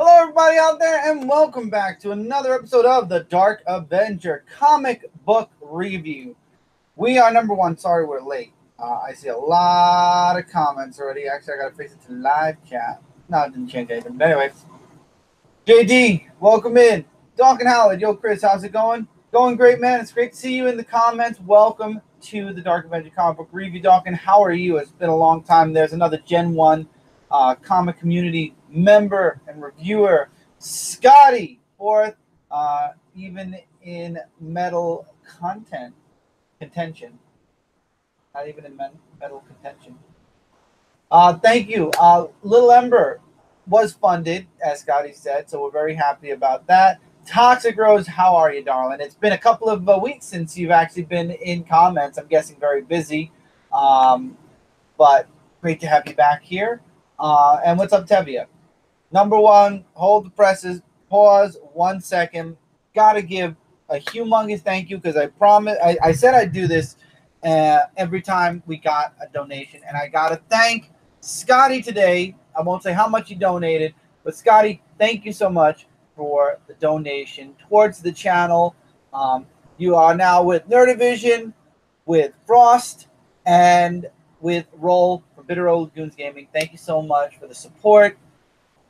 Hello, everybody out there, and welcome back to another episode of the Dark Avenger comic book review. We are number one. Sorry we're late. I see a lot of comments already. Actually, I got to fix it to live chat. No, it didn't change anything. But anyways, JD, welcome in. Doc and Howard, yo, Chris, how's it going? Going great, man. It's great to see you in the comments. Welcome to the Dark Avenger comic book review, Doc. And how are you? It's been a long time. There's another Gen 1 comic community member and reviewer, Scotty, fourth, even in metal contention. Not even in metal contention. Thank you. Little Ember was funded, as Scotty said, so we're very happy about that. Toxic Rose, how are you, darling? It's been a couple of weeks since you've actually been in comments. I'm guessing very busy, but great to have you back here. And what's up, Tevia? Number one, hold the presses. Pause 1 second. Gotta give a humongous thank you because I promised. I said I'd do this every time we got a donation, and I gotta thank Scotty today. I won't say how much he donated, but Scotty, thank you so much for the donation towards the channel. You are now with Nerdivision, with Frost, and with Roll from Bitter Old Goons Gaming. Thank you so much for the support.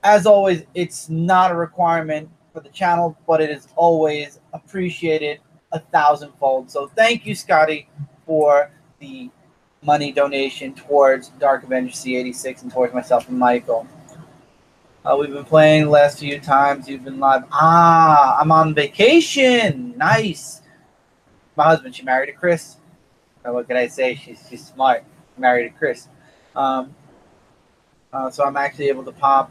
As always, it's not a requirement for the channel, but it is always appreciated 1,000-fold. So thank you, Scotty, for the money donation towards Dark Avenger C86 and towards myself and Michael. We've been playing the last few times. You've been live. I'm on vacation. Nice. My husband, she married a Chris. What can I say? She's smart. Married to Chris. So I'm actually able to pop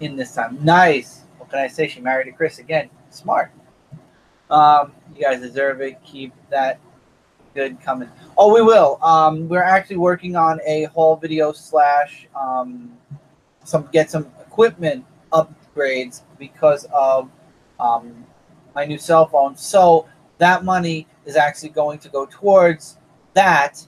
in this time. Nice. What can I say? She married to Chris again. Smart. You guys deserve it. Keep that good coming. Oh, we will. We're actually working on a whole video slash get some equipment upgrades because of my new cell phone. So that money is actually going to go towards that.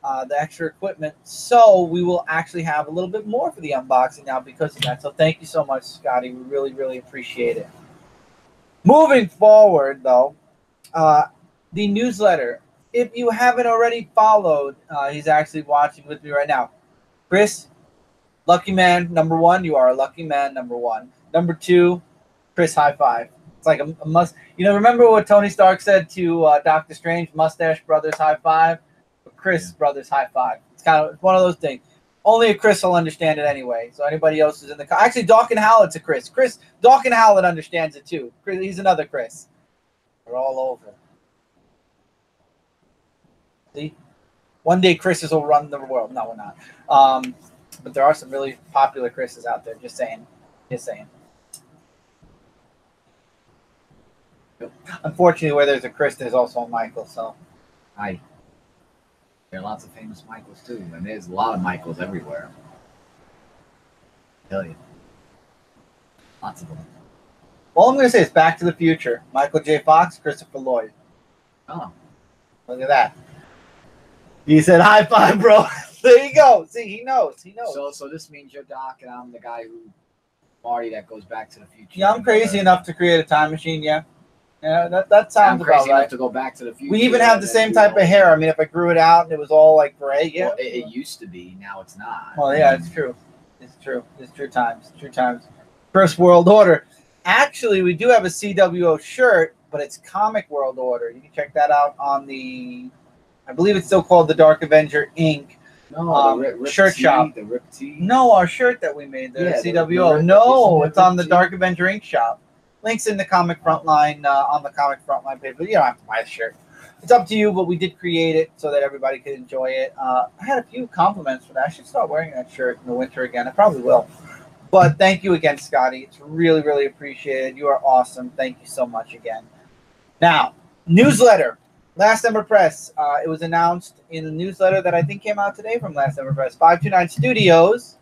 The extra equipment, so we will actually have a little bit more for the unboxing now because of that. So thank you so much, Scotty. We really appreciate it. Moving forward, though, the newsletter. If you haven't already followed, he's actually watching with me right now. Chris, lucky man number one. You are a lucky man number one. Number two, Chris, high five. It's like a must. Remember what Tony Stark said to Doctor Strange? Mustache brothers, high five. Chris brothers high five. It's one of those things. Only a Chris will understand it anyway. So anybody else who's in the actually Doc and Howlett's a Chris. Doc and Howlett understands it too. He's another Chris. We're all over. See, one day Chris's will run the world. No, we're not. But there are some really popular Chris's out there. Just saying. Unfortunately, where there's a Chris, there's also a Michael. So, hi. There are lots of famous Michaels too, and there's a lot of Michaels everywhere. I tell you, lots of them. All I'm going to say is Back to the Future. Michael J. Fox, Christopher Lloyd. Oh, look at that. He said high five, bro. There you go. See, he knows. So this means you're Doc, and I'm the guy Marty that goes back to the future. Yeah, I'm crazy enough to create a time machine. Yeah. Yeah, that sounds I'm crazy about right. enough to go back to the future. We even have the same type of hair. I mean, if I grew it out and it was all like gray, yeah. Well, it used to be. Now it's not. Well, yeah, it's true. It's true times. First World Order. Actually, we do have a CWO shirt, but it's Comic World Order. You can check that out on I believe it's still called the Dark Avenger Inc. No, the shirt shop. The Rip Tee. No, our shirt that we made, the CWO. It's on the Dark Avenger Inc. shop. Links in the Comic Frontline, on the Comic Frontline page, but you don't have to buy the shirt. It's up to you, but we did create it so that everybody could enjoy it. I had a few compliments for that. I should start wearing that shirt in the winter again. I probably will. But thank you again, Scotty. It's really appreciated. You are awesome. Thank you so much again. Now, newsletter. Last Ember Press. It was announced in the newsletter that I think came out today from Last Ember Press. 529 Studios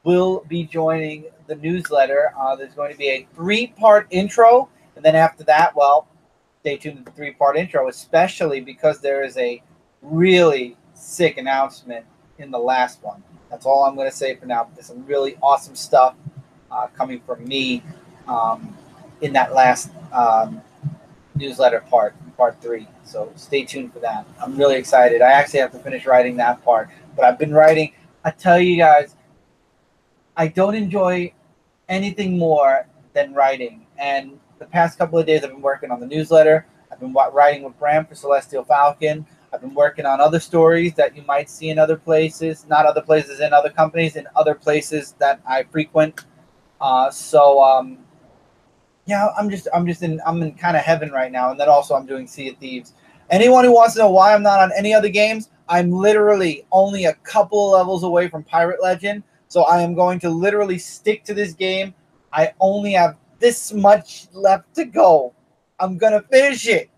will be joining the newsletter. There's going to be a 3-part intro, and then after that, well, stay tuned to the 3-part intro, especially because there is a really sick announcement in the last one. That's all I'm going to say for now. There's some really awesome stuff coming from me in that last newsletter part 3. So stay tuned for that. I'm really excited. I actually have to finish writing that part, but I've been writing. I tell you guys, I don't enjoy anything more than writing. And the past couple of days, I've been working on the newsletter. I've been writing with Bram for Celestial Falcon. I've been working on other stories that you might see in other places, not other places in other companies, in other places that I frequent. Yeah, I'm in kind of heaven right now. And then also I'm doing Sea of Thieves. Anyone who wants to know why I'm not on any other games, I'm literally only a couple of levels away from Pirate Legend. So I am going to literally stick to this game. I only have this much left to go. I'm going to finish it.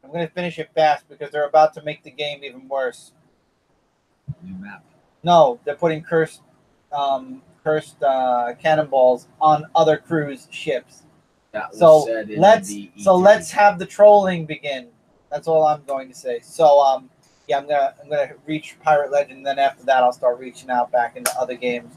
I'm going to finish it fast because they're about to make the game even worse. New map. No, they're putting cursed cannonballs on other crews' ships. So let's have the trolling begin. That's all I'm going to say. So yeah, I'm gonna reach Pirate Legend, and then after that I'll start reaching out back into other games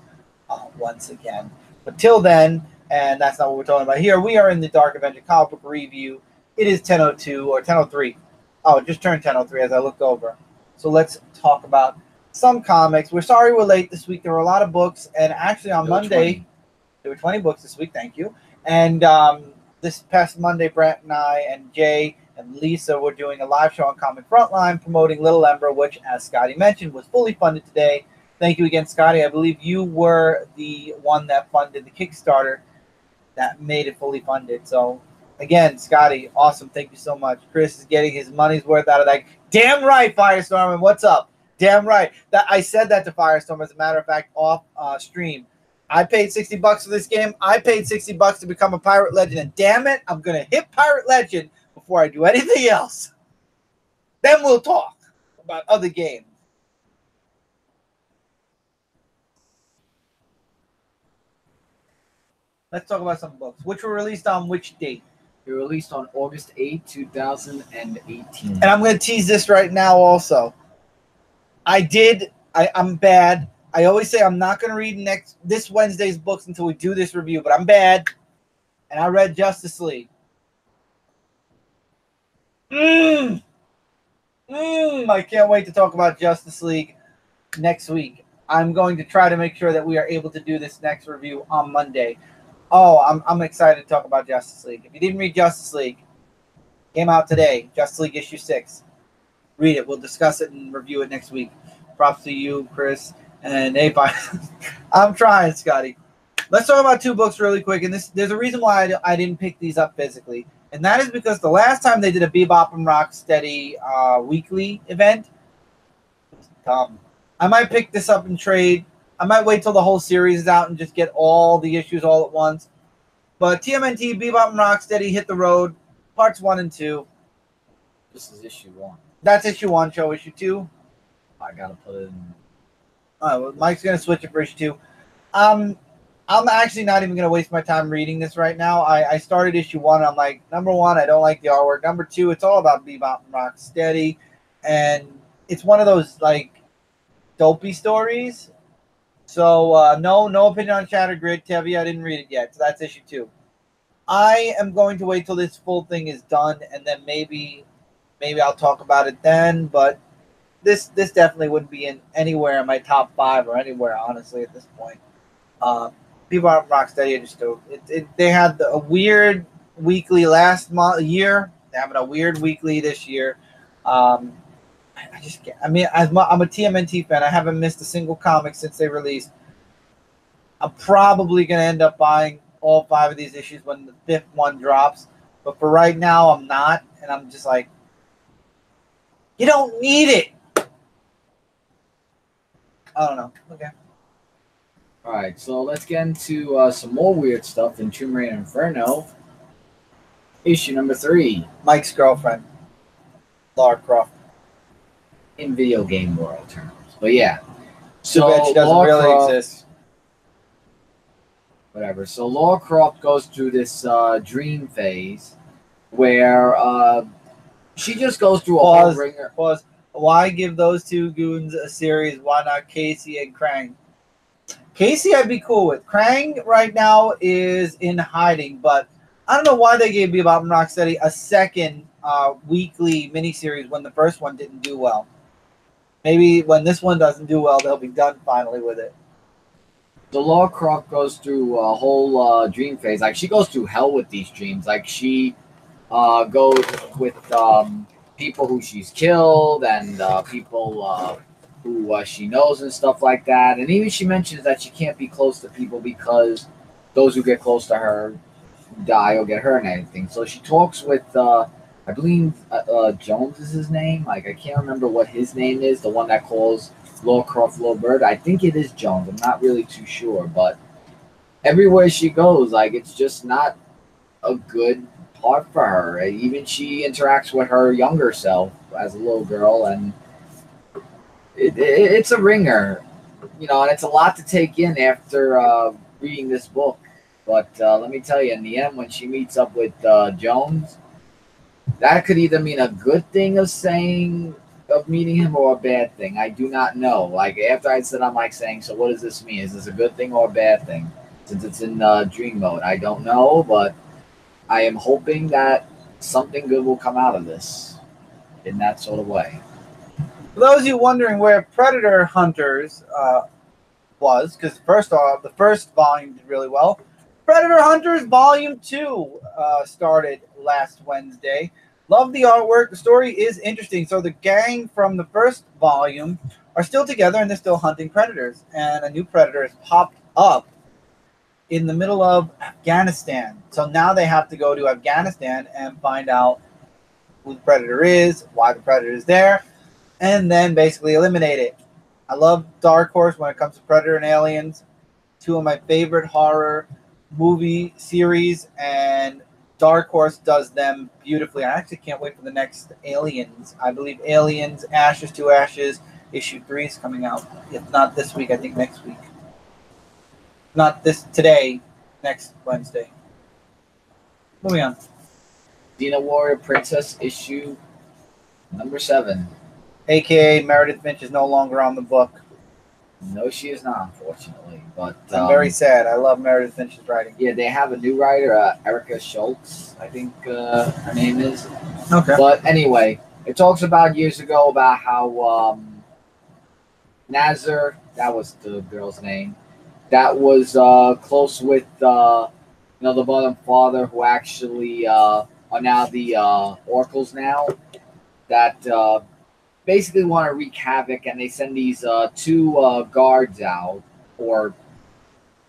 once again. But till then, and that's not what we're talking about here. We are in the Dark Avenger comic book review. It is 10:02 or 10:03. Oh, it just turned 10:03 as I look over. So let's talk about some comics. We're sorry we're late this week. There were a lot of books, and actually on Monday there were 20 books this week. Thank you. And this past Monday, Brent and I and Jay and Lisa were doing a live show on Comic Frontline promoting Little Ember, which, as Scotty mentioned, was fully funded today. Thank you again, Scotty. I believe you were the one that funded the Kickstarter that made it fully funded. So, again, Scotty, awesome. Thank you so much. Chris is getting his money's worth out of that. Damn right, Firestorm. And what's up? Damn right. That I said that to Firestorm, as a matter of fact, off stream. I paid $60 for this game. I paid $60 to become a Pirate Legend. And damn it, I'm going to hit Pirate Legend before I do anything else. Then we'll talk about other games. Let's talk about some books. Which were released on which date? They were released on August 8, 2018. And I'm going to tease this right now also. I'm bad. I always say I'm not going to read this Wednesday's books until we do this review, but I'm bad. And I read Justice League. I can't wait to talk about Justice League next week. I'm going to try to make sure that we are able to do this next review on Monday. Oh, I'm excited to talk about Justice League. If you didn't read Justice League, came out today, Justice League issue 6. Read it. We'll discuss it and review it next week. Props to you, Chris. And hey, I'm trying, Scotty. Let's talk about 2 books really quick. And there's a reason why I didn't pick these up physically. And that is because the last time they did a Bebop and Rocksteady weekly event, it was dumb. I might pick this up and trade. I might wait till the whole series is out and just get all the issues all at once. But TMNT, Bebop and Rocksteady hit the road. Parts 1 and 2. This is issue 1. That's issue 1. Show issue 2. I got to put it in. Well, Mike's going to switch it for issue 2. I'm actually not even going to waste my time reading this right now. I started issue 1. I'm like, number 1, I don't like the artwork. Number 2, it's all about Bebop and Rocksteady. And it's one of those, like, dopey stories. So, no opinion on Shattered Grid. Tevi, I didn't read it yet. So that's issue 2. I am going to wait till this full thing is done. And then maybe I'll talk about it then. But this definitely wouldn't be anywhere in my top 5 or anywhere, honestly, at this point. People on Rocksteady are just they had a weird weekly last year. They're having a weird weekly this year. I just can't. I mean, I'm a TMNT fan. I haven't missed a single comic since they released. I'm probably going to end up buying all 5 of these issues when the 5th one drops. But for right now, I'm not. And I'm just like, you don't need it. I don't know. Okay. All right, so let's get into some more weird stuff in Raider-Inferno. Issue number 3. Mike's girlfriend, Lara Croft. In video game world terms. But yeah. So bad she doesn't really exist. Whatever. So Lara Croft goes through this dream phase where she just goes through a whole ringer. Pause. Why give those 2 goons a series? Why not Casey and Krang? Casey, I'd be cool with. Krang right now is in hiding, but I don't know why they gave Bebop and Rocksteady a second weekly miniseries when the first one didn't do well. Maybe when this one doesn't do well, they'll be done finally with it. The Laura Croft goes through a whole dream phase. Like, she goes through hell with these dreams. Like, she goes with people who she's killed and people who she knows and stuff like that. And even she mentions that she can't be close to people because those who get close to her die or get hurt and anything. So she talks with, I believe Jones is his name. Like, I can't remember what his name is, the one that calls Laura Croft Little Bird. I think it is Jones. I'm not really too sure. But everywhere she goes, like, it's just not a good part for her. Even she interacts with her younger self as a little girl, and it's a ringer, you know, and it's a lot to take in after reading this book. But let me tell you, in the end, when she meets up with Jones, that could either mean a good thing of meeting him or a bad thing. I do not know. Like, after I said, I'm like saying, so what does this mean? Is this a good thing or a bad thing? Since it's in dream mode, I don't know, but I am hoping that something good will come out of this in that sort of way. For those of you wondering where Predator Hunters was, because first off, the first volume did really well. Predator Hunters Volume 2 started last Wednesday. Love the artwork. The story is interesting. So the gang from the first volume are still together and they're still hunting predators. And a new predator has popped up in the middle of Afghanistan. So now they have to go to Afghanistan and find out who the predator is, why the predator is there, and then basically eliminate it. I love Dark Horse when it comes to Predator and Aliens. Two of my favorite horror movie series, and Dark Horse does them beautifully. I actually can't wait for the next Aliens. I believe Aliens, Ashes to Ashes, issue 3 is coming out. If not this week, I think next week. Not this today, next Wednesday. Moving on. Xena Warrior Princess issue number 7. AKA Meredith Finch is no longer on the book. No, she is not, unfortunately. But I'm very sad. I love Meredith Finch's writing. Yeah, they have a new writer, Erica Schultz, I think her name is. Okay. But anyway, it talks about years ago about how Nazar, that was the girl's name, that was close with the mother and father who actually are now the oracles now, that basically want to wreak havoc, and they send these 2 guards out, or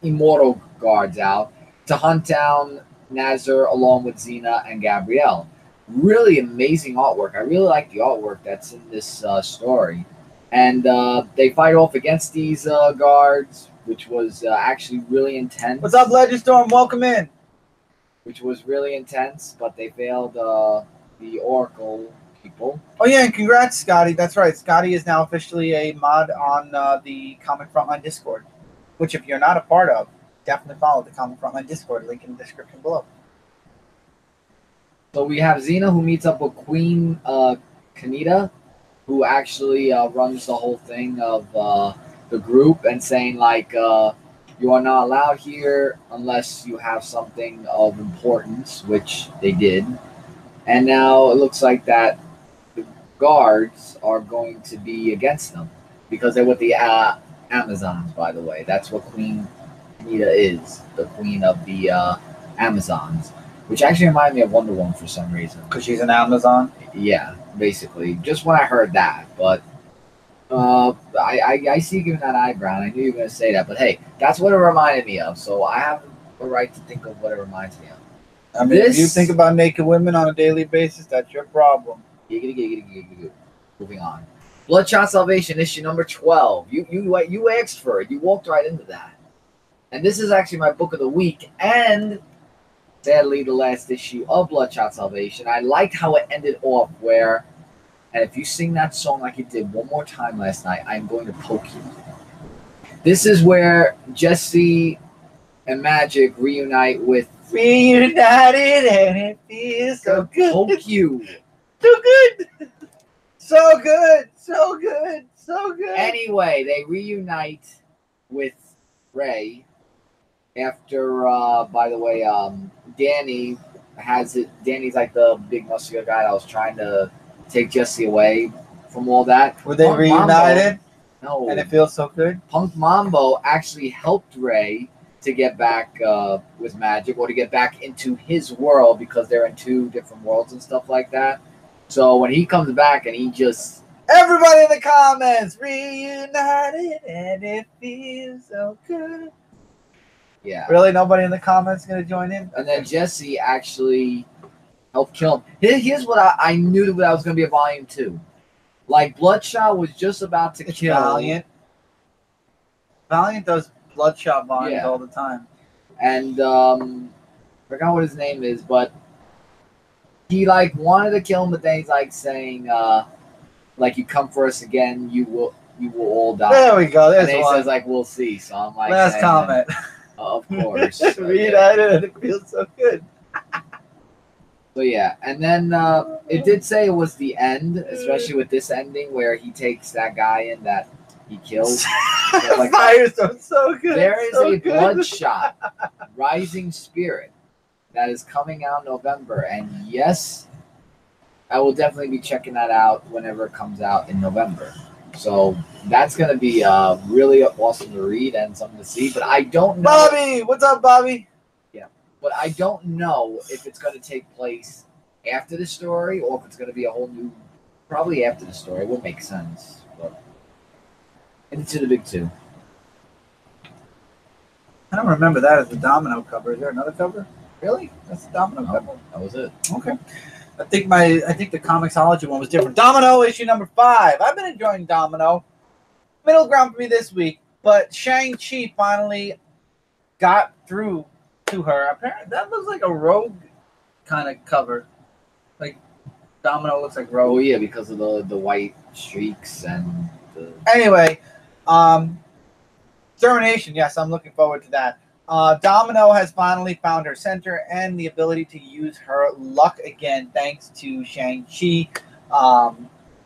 immortal guards out, to hunt down Nazar along with Xena and Gabrielle. Really amazing artwork. I really like the artwork that's in this story. And they fight off against these guards, which was actually really intense. What's up, Legend Storm? Welcome in. Which was really intense, but they failed the Oracle people. Oh, yeah, and congrats, Scotty. That's right. Scotty is now officially a mod on the Comic Frontline Discord, which if you're not a part of, definitely follow the Comic Frontline Discord. Link in the description below. So we have Xena, who meets up with Queen Kaneda, who actually runs the whole thing of the group, and saying, like, you are not allowed here unless you have something of importance, which they did. And now it looks like that the guards are going to be against them because they're with the Amazons, by the way. That's what Queen Kaneda is, the queen of the Amazons, which actually reminded me of Wonder Woman for some reason. Because she's an Amazon? Yeah, basically. Just when I heard that. But I see you giving that eyebrow, and I knew you were going to say that. But hey, that's what it reminded me of. So I have a right to think of what it reminds me of. I mean, if you think about naked women on a daily basis, that's your problem. Giggity. Moving on. Bloodshot Salvation, issue number 12. You asked for it. You walked right into that. And this is actually my book of the week, and sadly the last issue of Bloodshot Salvation. I liked how it ended off where, and if you sing that song like you did one more time last night, I'm going to poke you. This is where Jesse and Magic reunite with Reunited, and it feels so good. Poke you. So good. So good. So good. So good. Anyway, they reunite with Ray after, by the way, Danny has it. Danny's like the big muscular guy that was trying to take Jesse away from all that. Were they reunited? No. And it feels so good? Punk Mambo actually helped Ray to get back with magic, or to get back into his world, because they're in two different worlds and stuff like that. So when he comes back and he just... Everybody in the comments, reunited and it feels so good. Yeah. Really? Nobody in the comments going to join in? And then Jesse actually helped kill him. Here's what I knew that was going to be a volume 2. Like, Bloodshot was just about to kill... Valiant. Valiant does Bloodshot volumes all the time. And, forgot what his name is, but he, like, wanted to kill him, but then he's, like, saying, like, you come for us again, you will all die. There we go. There's and then he one. says, like, we'll see. So I'm like... Last comment. Of course. Reunited and it feels so good. So yeah, and then it did say it was the end, especially with this ending where he takes that guy in that he kills. Like, Firestone, so good. There is so a good. Bloodshot Rising Spirit that is coming out in November, and yes, I will definitely be checking that out whenever it comes out in November. So that's going to be really awesome to read and something to see, but I don't know. Bobby! What's up, Bobby? But I don't know if it's going to take place after the story, or if it's going to be a whole new... Probably after the story. It would make sense. But into the big 2. I don't remember that as the Domino cover. Is there another cover? Really? That's the Domino cover? That was it. Okay. I think the Comixology one was different. Domino issue number 5. I've been enjoying Domino. Middle ground for me this week, but Shang-Chi finally got through to her. Apparently, that looks like a Rogue kind of cover. Like Domino looks like Rogue. Oh yeah, because of the white streaks and the... Anyway, Termination. Yes, I'm looking forward to that. Domino has finally found her center and the ability to use her luck again, thanks to Shang-Chi.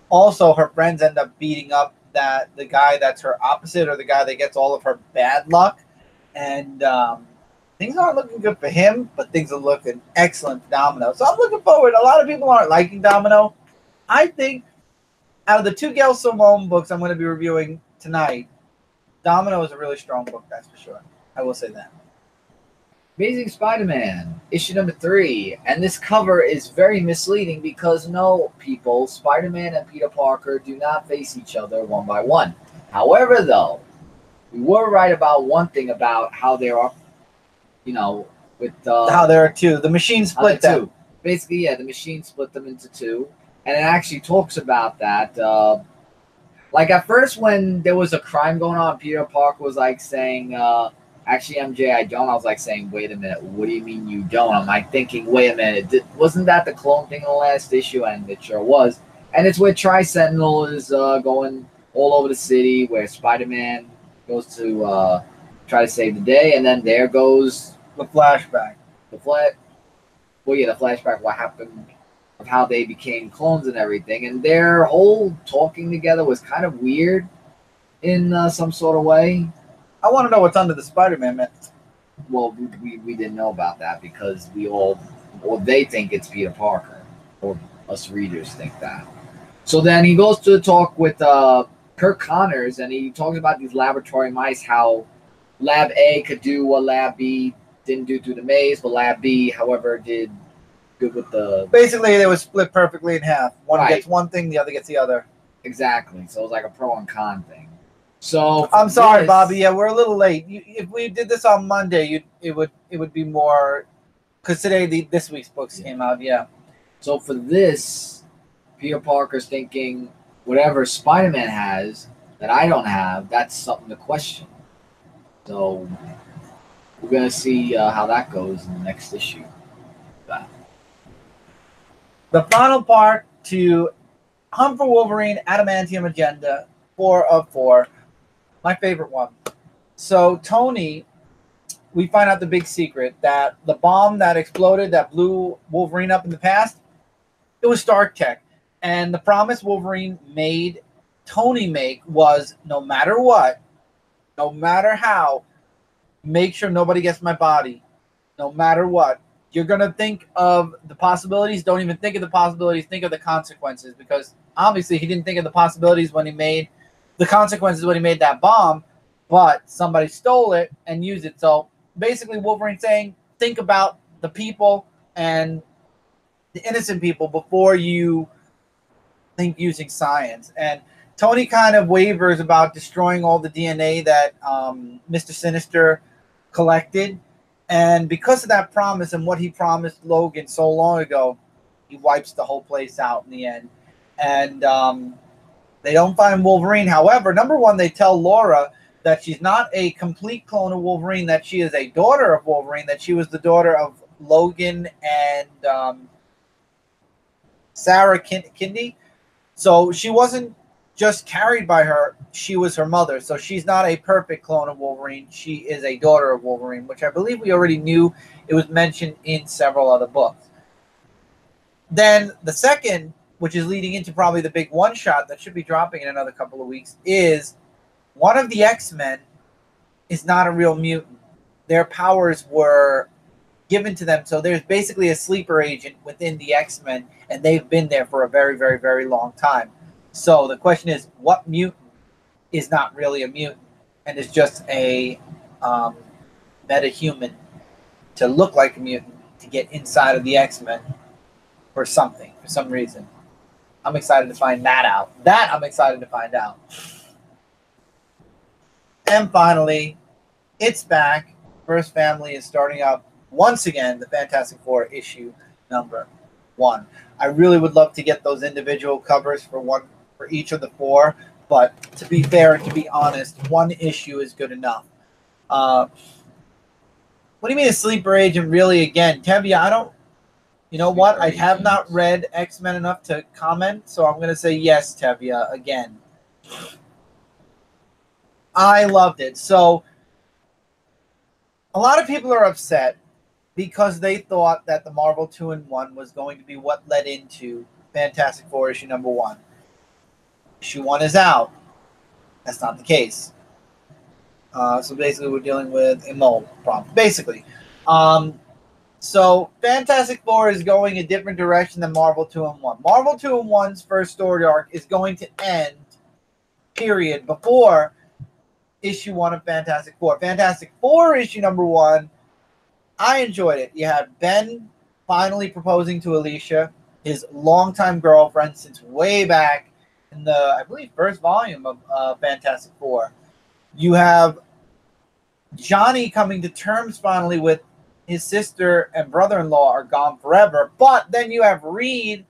Also, her friends end up beating up the guy that's her opposite, or the guy that gets all of her bad luck, and things aren't looking good for him, but things are looking excellent for Domino. So I'm looking forward. A lot of people aren't liking Domino. I think out of the 2 Gail Simone books I'm going to be reviewing tonight, Domino is a really strong book, that's for sure. I will say that. Amazing Spider-Man, issue number 3. And this cover is very misleading because, no, people, Spider-Man and Peter Parker do not face each other one by one. However, though, we were right about one thing about how they are, you know, with... how there are 2. The machine split them. 2. Basically, yeah, the machine split them into 2. And it actually talks about that. Like, at first, when there was a crime going on, Peter Parker was, like, saying... actually, MJ, I don't. I was like saying, wait a minute, what do you mean you don't? I'm like thinking, wait a minute, wasn't that the clone thing in the last issue? And it sure was. And it's where Tri-Sentinel is going all over the city, where Spider-Man goes to try to save the day, and then there goes the flashback. The flashback, what happened, of how they became clones and everything. And their whole talking together was kind of weird in some sort of way. I want to know what's under the Spider-Man myth. Well, we didn't know about that because they think it's Peter Parker, or us readers think that. So then he goes to talk with Kirk Connors, and he talks about these laboratory mice, how Lab A could do what Lab B didn't do through the maze, but Lab B, however, did good with the... Basically, they were split perfectly in half. One Right. gets one thing, the other gets the other. Exactly. So it was like a pro and con thing. So I'm sorry, Bobby. Yeah, we're a little late. If we did this on Monday, it would be more, because today this week's books came out. Yeah. So for this, Peter Parker's thinking whatever Spider-Man has that I don't have, that's something to question. So we're gonna see how that goes in the next issue. The final part to Hunt for Wolverine Adamantium Agenda 4 of 4. My favorite one. So Tony, we find out the big secret that the bomb that exploded that blew Wolverine up in the past, it was Stark Tech. And the promise Wolverine made Tony make was no matter what, no matter how, make sure nobody gets my body, no matter what. You're going to think of the possibilities. Don't even think of the possibilities. Think of the consequences, because obviously he didn't think of the possibilities when he made the consequences when he made that bomb, but somebody stole it and used it. So basically Wolverine saying, think about the people and the innocent people before you think using science. And Tony kind of wavers about destroying all the DNA that Mr. Sinister collected. And because of that promise and what he promised Logan so long ago, he wipes the whole place out in the end. And they don't find Wolverine. However, number one, they tell Laura that she's not a complete clone of Wolverine, that she is a daughter of Wolverine, that she was the daughter of Logan and Sarah Kindy. So she wasn't just carried by her, she was her mother. So she's not a perfect clone of Wolverine. She is a daughter of Wolverine, which I believe we already knew. It was mentioned in several other books. Then the second, which is leading into probably the big one-shot that should be dropping in another couple of weeks, is one of the X-Men is not a real mutant. Their powers were given to them. So there's basically a sleeper agent within the X-Men, and they've been there for a very, very, very long time. So the question is, what mutant is not really a mutant and is just a meta-human to look like a mutant to get inside of the X-Men for something, for some reason? I'm excited to find that out. That I'm excited to find out. And finally, it's back. First Family is starting up once again, the Fantastic Four issue number 1. I really would love to get those individual covers for each of the 4, but to be fair and to be honest, one issue is good enough. What do you mean a sleeper agent? Really, again, Tevya, I don't. You know what? I have not read X-Men enough to comment, so I'm going to say yes, Tevya, again. I loved it. So a lot of people are upset because they thought that the Marvel 2-in-1 was going to be what led into Fantastic Four issue number 1. Issue 1 is out. That's not the case. So basically we're dealing with a mole problem. Basically. So Fantastic Four is going a different direction than Marvel 2-in-1. Marvel 2-in-1's first story arc is going to end, period, before issue 1 of Fantastic Four. Fantastic Four issue number 1, I enjoyed it. You had Ben finally proposing to Alicia, his longtime girlfriend since way back in the, I believe, first volume of Fantastic Four. You have Johnny coming to terms finally with his sister and brother-in-law are gone forever. But then you have Reed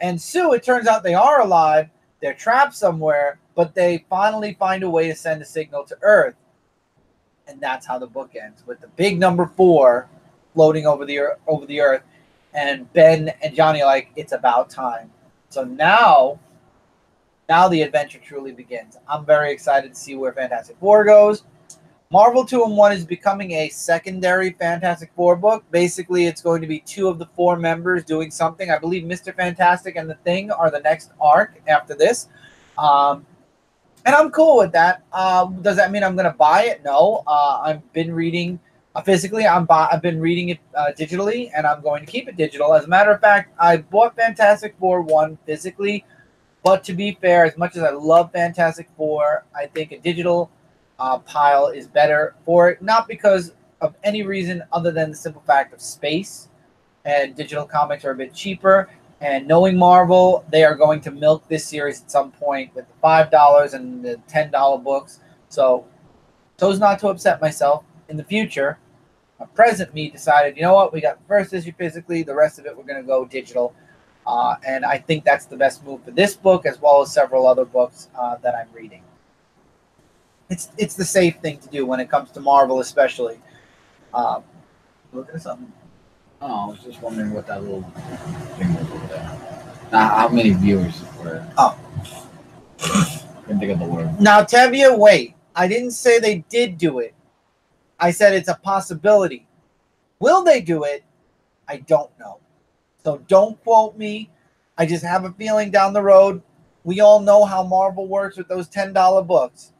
and Sue. It turns out they are alive. They're trapped somewhere, but they finally find a way to send a signal to Earth. And that's how the book ends, with the big number 4 floating over the Earth. And Ben and Johnny are like, it's about time. So now the adventure truly begins. I'm very excited to see where Fantastic Four goes. Marvel 2-in-1 is becoming a secondary Fantastic Four book. Basically, it's going to be 2 of the 4 members doing something. I believe Mr. Fantastic and the Thing are the next arc after this. And I'm cool with that. Does that mean I'm going to buy it? No. I've been reading physically. I've been reading it digitally, and I'm going to keep it digital. As a matter of fact, I bought Fantastic Four 1 physically. But to be fair, as much as I love Fantastic Four, I think a digital pile is better for it, not because of any reason other than the simple fact of space, and digital comics are a bit cheaper, and knowing Marvel, they are going to milk this series at some point with the $5 and the $10 books. So not to upset myself in the future. A present me decided, you know what, we got the first issue physically, the rest of it we're going to go digital, and I think that's the best move for this book as well as several other books that I'm reading. It's the safe thing to do when it comes to Marvel, especially. Look at something. Oh, I was just wondering what that little thing was over there. How many viewers were? Oh, Couldn't think of the word. Now, Tevya, wait. I didn't say they did do it. I said it's a possibility. Will they do it? I don't know. So don't quote me. I just have a feeling down the road. We all know how Marvel works with those $10 books.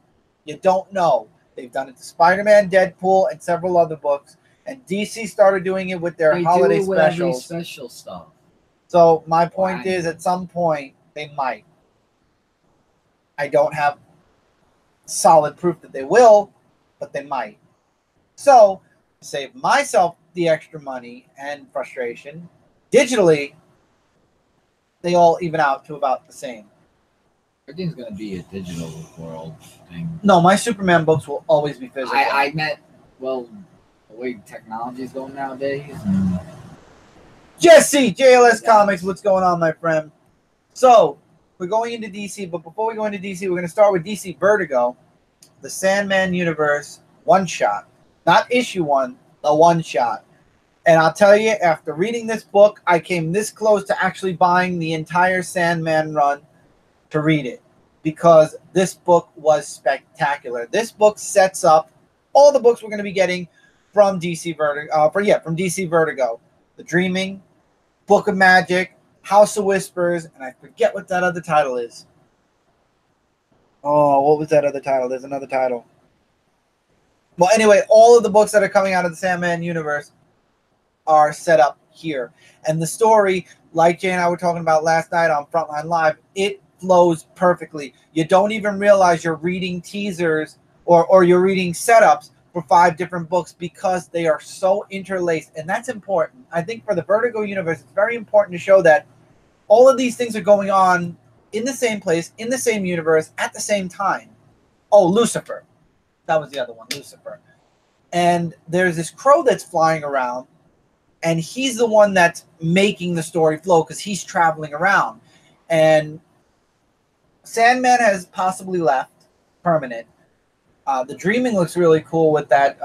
You don't know. They've done it to Spider-Man, Deadpool, and several other books. And DC started doing it with their holiday do it with every specials. special stuff. So my point is, at some point, they might. I don't have solid proof that they will, but they might. So, to save myself the extra money and frustration, digitally, they all even out to about the same. Everything's going to be a digital world thing. No, my Superman books will always be physical. I meant, well, the way technology is going nowadays. Jesse, JLS Comics, what's going on, my friend? So, we're going into DC, but before we go into DC, we're going to start with DC Vertigo, the Sandman Universe one-shot. Not issue one, the one-shot. And I'll tell you, after reading this book, I came this close to actually buying the entire Sandman run to read it, because this book was spectacular. This book sets up all the books we're going to be getting from DC Vertigo. From DC Vertigo. The Dreaming, Book of Magic, House of Whispers, and I forget what that other title is. Oh, what was that other title? There's another title. Well, anyway, all of the books that are coming out of the Sandman universe are set up here. And the story, like Jay and I were talking about last night on Frontline Live, it flows perfectly. You don't even realize you're reading teasers or you're reading setups for 5 different books, because they are so interlaced. And that's important. I think for the Vertigo universe, it's very important to show that all of these things are going on in the same place, in the same universe, at the same time. Oh, Lucifer. That was the other one, Lucifer. And there's this crow that's flying around, and he's the one that's making the story flow because he's traveling around. And Sandman has possibly left permanent. The Dreaming looks really cool with that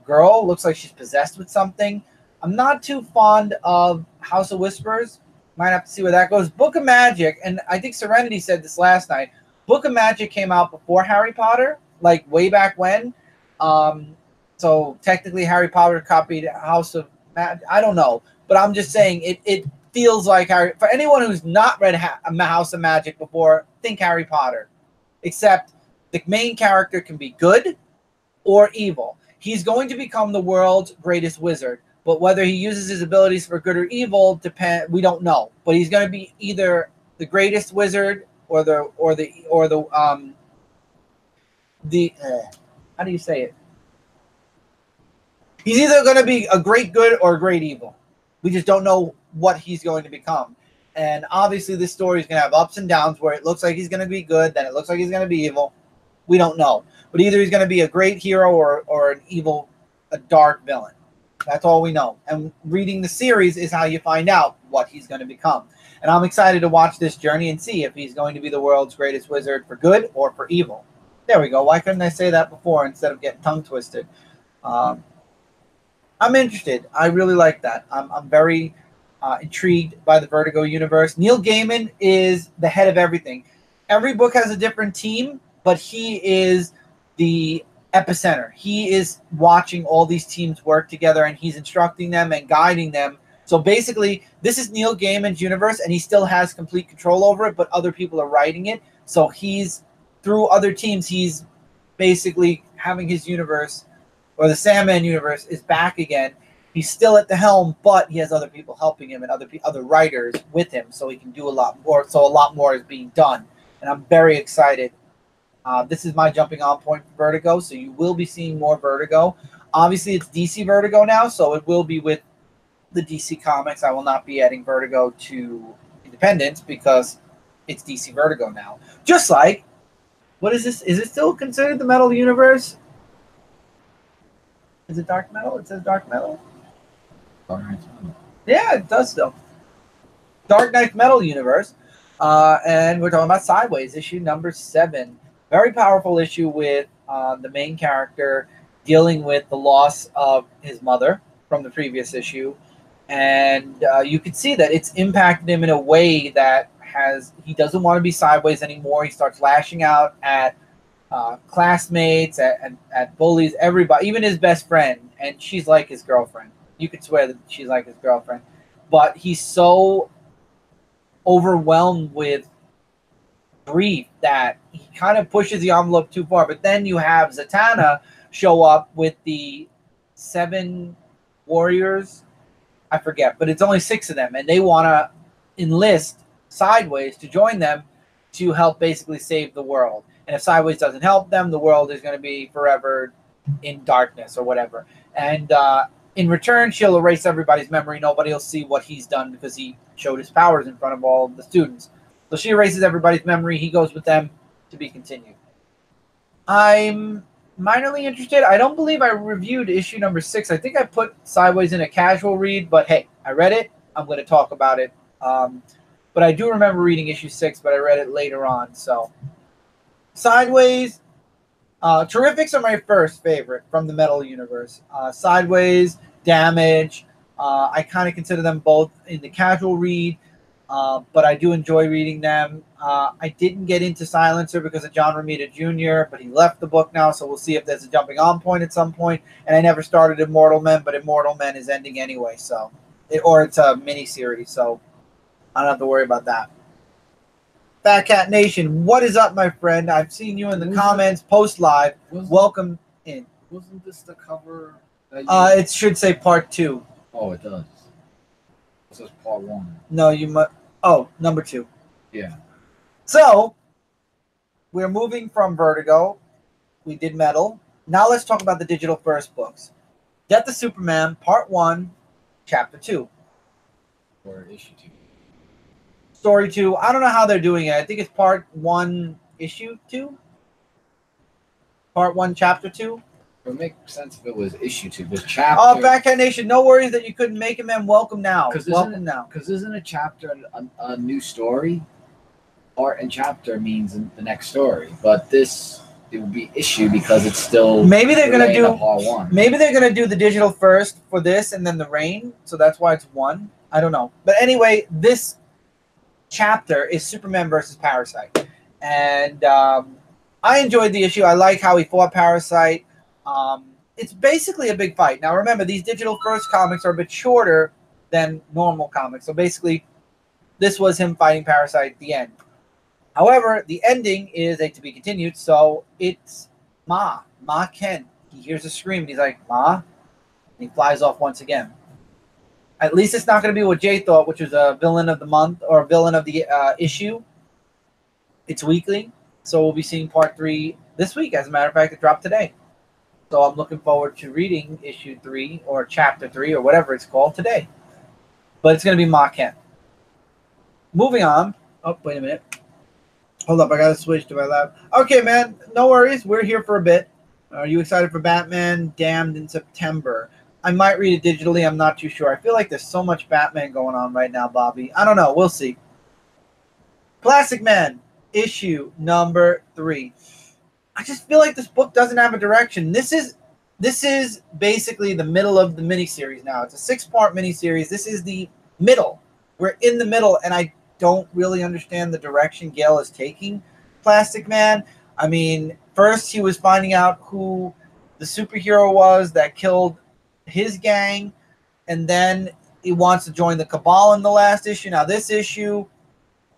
girl. Looks like she's possessed with something. I'm not too fond of House of Whispers. Might have to see where that goes. Book of Magic, and I think Serenity said this last night, Book of Magic came out before Harry Potter, like way back when. So technically Harry Potter copied House of Magic. I don't know. But I'm just saying it feels like Harry. For anyone who's not read House of Magic before, think Harry Potter. Except the main character can be good or evil. He's going to become the world's greatest wizard. But whether he uses his abilities for good or evil, we don't know. But he's going to be either the greatest wizard or the how do you say it? He's either going to be a great good or a great evil. We just don't know what he's going to become. And obviously this story is going to have ups and downs where it looks like he's going to be good, then it looks like he's going to be evil. We don't know. But either he's going to be a great hero or an evil, a dark villain. That's all we know. And reading the series is how you find out what he's going to become. And I'm excited to watch this journey and see if he's going to be the world's greatest wizard for good or for evil. There we go. Why couldn't I say that before instead of getting tongue twisted? I'm interested. I really like that. I'm very intrigued by the Vertigo universe. Neil Gaiman is the head of everything. Every book has a different team, but he is the epicenter. He is watching all these teams work together, and he's instructing them and guiding them. So basically, this is Neil Gaiman's universe, and he still has complete control over it, but other people are writing it. So he's, through other teams, he's basically having his universe, or the Sandman universe, is back again. He's still at the helm, but he has other people helping him and other writers with him, so he can do a lot more. So a lot more is being done, and I'm very excited. This is my jumping on point for Vertigo, so you will be seeing more Vertigo. Obviously, it's DC Vertigo now, so it will be with the DC Comics. I will not be adding Vertigo to Independence because it's DC Vertigo now. Just like, what is this? Is it still considered the Metal Universe? Is it Dark Metal? It says Dark Metal? Yeah, it does still. Dark Knight Metal Universe. And we're talking about Sideways, issue number 7. Very powerful issue with the main character dealing with the loss of his mother from the previous issue. And you can see that it's impacted him in a way that he doesn't want to be Sideways anymore. He starts lashing out at classmates, at bullies, everybody, even his best friend. And she's like his girlfriend. You could swear that she's like his girlfriend. But he's so overwhelmed with grief that he kind of pushes the envelope too far. But then you have Zatanna show up with the 7 warriors. I forget, but it's only 6 of them, and they want to enlist Sideways to join them to help basically save the world. And if Sideways doesn't help them, the world is going to be forever in darkness or whatever. And in return, she'll erase everybody's memory. Nobody will see what he's done because he showed his powers in front of all of the students. So she erases everybody's memory. He goes with them to be continued. I'm minorly interested. I don't believe I reviewed issue number 6. I think I put Sideways in a casual read, but hey, I read it. I'm going to talk about it. But I do remember reading issue 6, but I read it later on. So Sideways, Terrifics are my first favorite from the Metal Universe. Sideways, Damage, I kind of consider them both in the casual read, but I do enjoy reading them. I didn't get into Silencer because of John Romita Jr., but he left the book now, so we'll see if there's a jumping on point at some point. And I never started Immortal Men, but Immortal Men is ending anyway, so or it's a mini-series, so I don't have to worry about that. Fat Cat Nation, what is up, my friend? I've seen you in the comments, post live. Welcome in. Wasn't this the cover? It should say part 2. Oh, it does. This is part 1. No, you must. Oh, number 2. Yeah. So we're moving from Vertigo. We did Metal. Now let's talk about the digital first books. Death of Superman, part 1, chapter 2. Or issue 2. Story 2. I don't know how they're doing it. I think it's part 1, issue 2. Part 1, chapter 2. It would make sense if it was issue 2, but chapter. Oh, Fat Cat Nation, no worries that you couldn't make it, man. Welcome now. Welcome now. Because isn't a chapter a new story? Part and chapter means the next story, but this it would be issue because it's still. Maybe they're gonna do part 1. Maybe they're gonna do the digital first for this, and then the Reign. So that's why it's 1. I don't know, but anyway, this chapter is Superman versus Parasite, and I enjoyed the issue. I like how he fought Parasite. It's basically a big fight. Now remember, these digital first comics are a bit shorter than normal comics, so basically this was him fighting Parasite at the end. However, the ending is a to be continued, so it's Ma Ken. He hears a scream and he's like, Ma, and he flies off once again. At least it's not going to be what Jay thought, which was a villain of the month or villain of the issue. It's weekly, so we'll be seeing part 3 this week. As a matter of fact, it dropped today. So I'm looking forward to reading issue 3 or chapter 3 or whatever it's called today. But it's going to be Ma Ken. Moving on. Oh, wait a minute. Hold up, I got to switch to my lap. Okay, man, no worries. We're here for a bit. Are you excited for Batman Damned in September? I might read it digitally. I'm not too sure. I feel like there's so much Batman going on right now, Bobby. I don't know. We'll see. Plastic Man, issue number 3. I just feel like this book doesn't have a direction. This is basically the middle of the miniseries now. It's a 6-part miniseries. This is the middle. We're in the middle, and I don't really understand the direction Gale is taking Plastic Man. I mean, first he was finding out who the superhero was that killed his gang, and then he wants to join the Cabal in the last issue. Now this issue,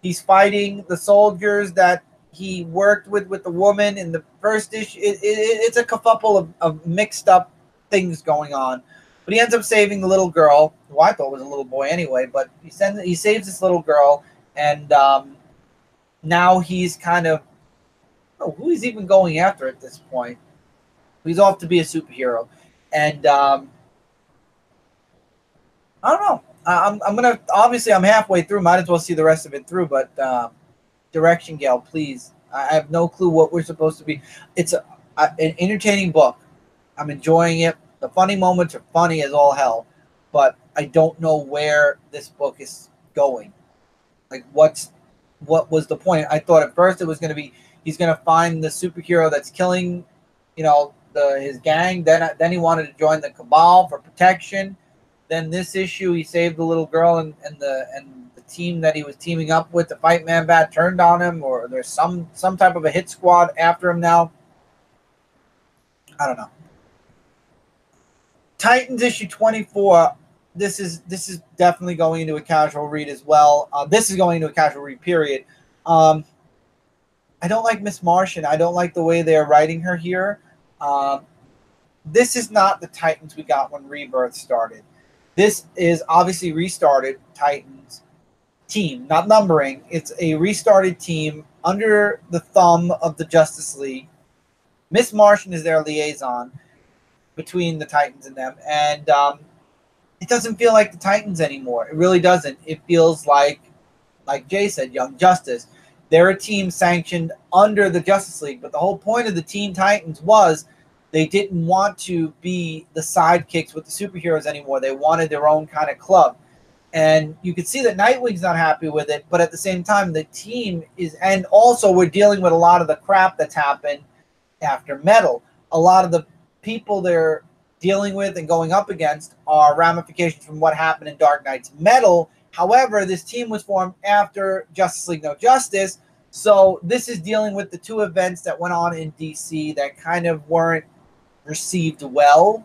he's fighting the soldiers that he worked with the woman in the first issue. It's a kerfuffle of mixed up things going on, but he ends up saving the little girl, who I thought was a little boy anyway, but he saves this little girl, and now he's kind of, I don't know who he's even going after at this point. He's off to be a superhero, and I don't know. I'm gonna, obviously I'm halfway through. Might as well see the rest of it through. But direction, Gail, please. I have no clue what we're supposed to be. It's an entertaining book. I'm enjoying it. The funny moments are funny as all hell, but I don't know where this book is going. Like, what was the point? I thought at first it was going to be he's going to find the superhero that's killing, his gang. Then he wanted to join the Cabal for protection. Then this issue, he saved the little girl, and the team that he was teaming up with to fight Man-Bat turned on him, or there's some type of a hit squad after him now. I don't know. Titans issue 24. This is definitely going into a casual read as well. This is going into a casual read, period. I don't like Miss Martian. I don't like the way they're writing her here. This is not the Titans we got when Rebirth started. This is obviously restarted Titans team, not numbering. It's a restarted team under the thumb of the Justice League. Miss Martian is their liaison between the Titans and them, and it doesn't feel like the Titans anymore. It really doesn't. It feels like Jay said, Young Justice. They're a team sanctioned under the Justice League, but the whole point of the Teen Titans was they didn't want to be the sidekicks with the superheroes anymore. They wanted their own kind of club. And you can see that Nightwing's not happy with it, but at the same time, the team is, and also we're dealing with a lot of the crap that's happened after Metal. A lot of the people they're dealing with and going up against are ramifications from what happened in Dark Knight's Metal. However, this team was formed after Justice League No Justice, so this is dealing with the two events that went on in DC that kind of weren't received well.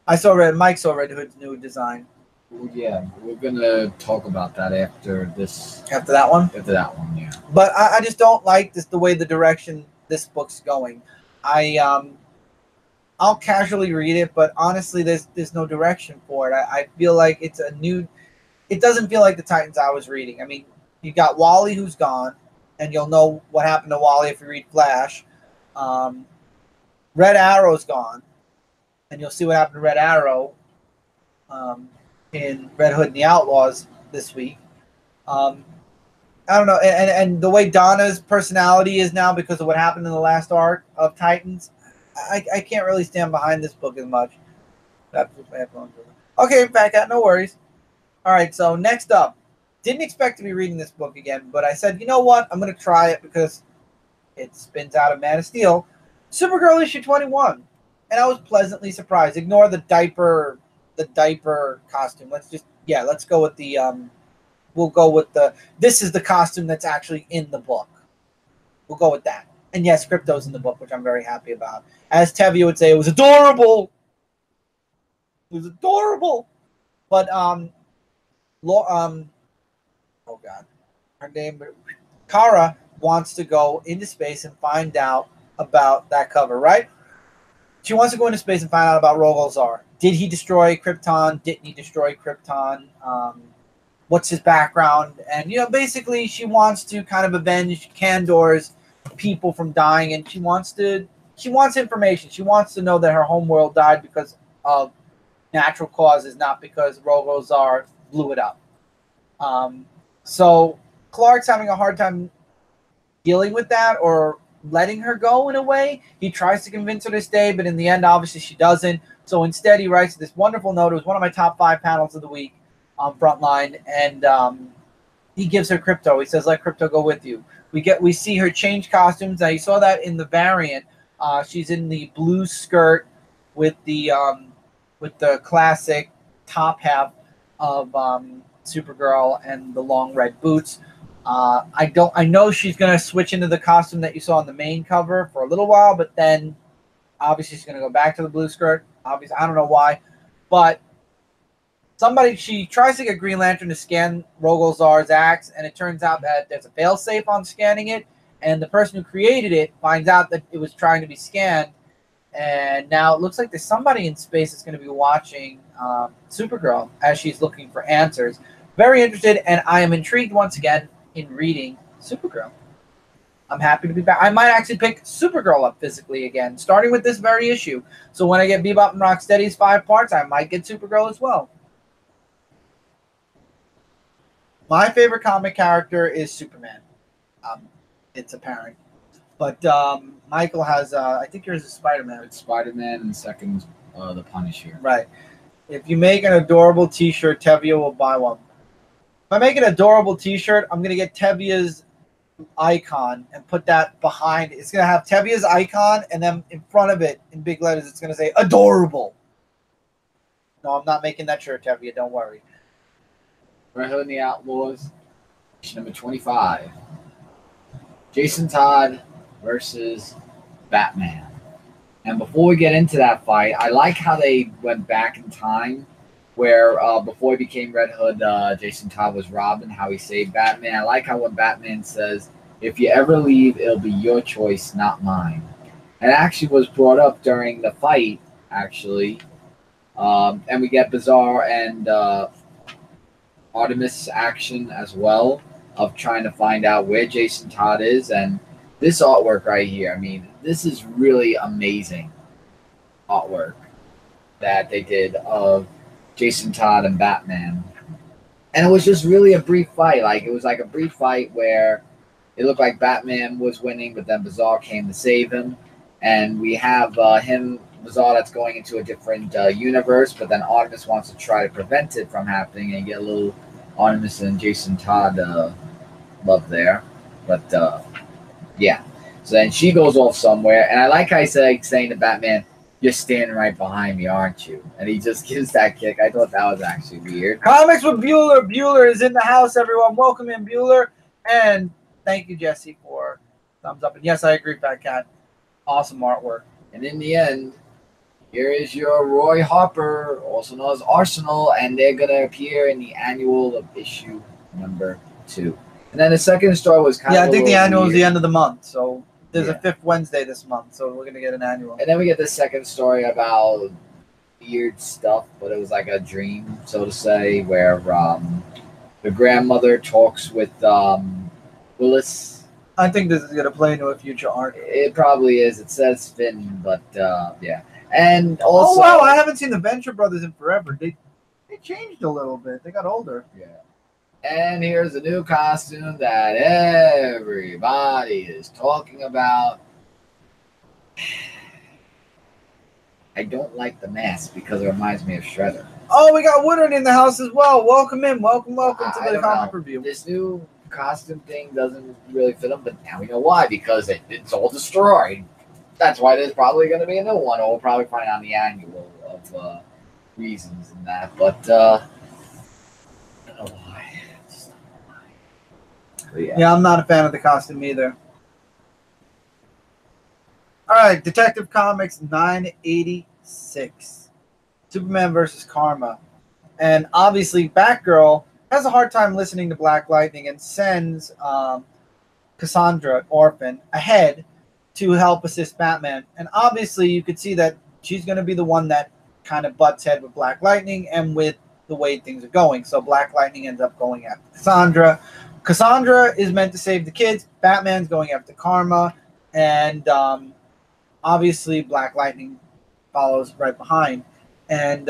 Mike saw Red Hood's new design. Well, yeah, we're gonna talk about that after this. After that one? After that one, yeah. But I just don't like the way the direction this book's going. I'll casually read it, but honestly, there's no direction for it. I feel like it's a new. It doesn't feel like the Titans I was reading. I mean, you got Wally who's gone, and you'll know what happened to Wally if you read Flash. Red Arrow's gone, and you'll see what happened to Red Arrow in Red Hood and the Outlaws this week. I don't know, and the way Donna's personality is now because of what happened in the last arc of Titans, I can't really stand behind this book as much. Okay, Fat Cat, no worries. All right, so next up, didn't expect to be reading this book again, but I said, you know what, I'm going to try it because it spins out of Man of Steel. Supergirl issue 21, and I was pleasantly surprised. Ignore the diaper costume. Let's go with the we'll go with this is the costume that's actually in the book. We'll go with that. And yes, Crypto's in the book, which I'm very happy about. As Tevye would say, it was adorable. It was adorable. But oh god, her name, Kara wants to go into space and find out about that cover, right? She wants to go into space and find out about Rogol Zar. Did he destroy Krypton? Didn't he destroy Krypton? What's his background? And basically, she wants to kind of avenge Kandor's people from dying, and she wants information. She wants to know that her homeworld died because of natural causes, not because Rogol Zar blew it up. So Clark's having a hard time dealing with that or letting her go in a way. He tries to convince her to stay, but in the end, obviously, she doesn't. So instead, he writes this wonderful note. It was one of my top 5 panels of the week on Frontline, and he gives her Crypto. He says, "Let Crypto go with you." We see her change costumes. Now you saw that in the variant. She's in the blue skirt with the classic top half of Supergirl and the long red boots. I know she's gonna switch into the costume that you saw on the main cover for a little while, but then obviously she's gonna go back to the blue skirt. Obviously, I don't know why, but she tries to get Green Lantern to scan Rogol Zar's axe, and it turns out that there's a failsafe on scanning it, and the person who created it finds out that it was trying to be scanned, and now it looks like there's somebody in space that's going to be watching Supergirl as she's looking for answers. Very interested, and I am intrigued once again in reading Supergirl. I'm happy to be back. I might actually pick Supergirl up physically again, starting with this very issue. So when I get Bebop and Rocksteady's 5 parts, I might get Supergirl as well. My favorite comic character is Superman. It's apparent. But Michael has, I think yours is Spider-Man. It's Spider-Man, and second, the Punisher. Right. If you make an adorable T-shirt, Tevye will buy one. If I make an adorable T-shirt, I'm going to get Tevye's icon and put that behind. It's going to have Tevye's icon, and then in front of it, in big letters, it's going to say adorable. No, I'm not making that shirt, Tevye. Don't worry. Red Hood and the Outlaws, issue number 25. Jason Todd versus Batman. And before we get into that fight, I like how they went back in time where before he became Red Hood, Jason Todd was Robin, how he saved Batman. I like how when Batman says, If you ever leave, it'll be your choice, not mine. And actually was brought up during the fight, actually. And we get Bizarre and Artemis action as well of trying to find out where Jason Todd is. And this artwork right here, I mean, this is really amazing artwork that they did of Jason Todd and Batman. And it was just really a brief fight. Like, it was like a brief fight where it looked like Batman was winning, but then Bizarre came to save him. And we have Bizarre, that's going into a different universe, but then Artemis wants to try to prevent it from happening, and you get a little Artemis and Jason Todd love there. But yeah, so then she goes off somewhere, and I like how I said, saying to Batman, "You're standing right behind me, aren't you?" And he just gives that kick. I thought that was actually weird. Comics with Bueller. Bueller is in the house, everyone. Welcome in, Bueller. And thank you, Jesse, for thumbs up. And yes, I agree, Fat Cat. Awesome artwork. And in the end, here is your Roy Harper, also known as Arsenal, and they're going to appear in the annual of issue number 2. And then the second story was kind of I think the annual weird. is the end of the month, so there's a 5th Wednesday this month, so we're going to get an annual. And then we get the second story about weird stuff, but it was like a dream, so to say, where the grandmother talks with Willis. I think this is going to play into a future arc. It probably is. It says Finn, but yeah. And also, wow, I haven't seen the Venture Brothers in forever. They changed a little bit. They got older. Yeah. And here's a new costume that everybody is talking about. I don't like the mask because it reminds me of Shredder. Oh, we got Woodard in the house as well. Welcome in. Welcome to the comic review. This new costume thing doesn't really fit him, but now we know why, because it's all destroyed. That's why there's probably going to be a new one, or we'll probably find out the annual of reasons and that. But I don't know why. Just don't know why. But yeah, I'm not a fan of the costume either. All right, Detective Comics 986, Superman versus Karma, and obviously Batgirl has a hard time listening to Black Lightning and sends Cassandra, Orphan, ahead to help assist Batman. And obviously you could see that she's going to be the one that kind of butts head with Black Lightning and with the way things are going. So Black Lightning ends up going after Cassandra. Cassandra is meant to save the kids. Batman's going after Karma. And obviously Black Lightning follows right behind. And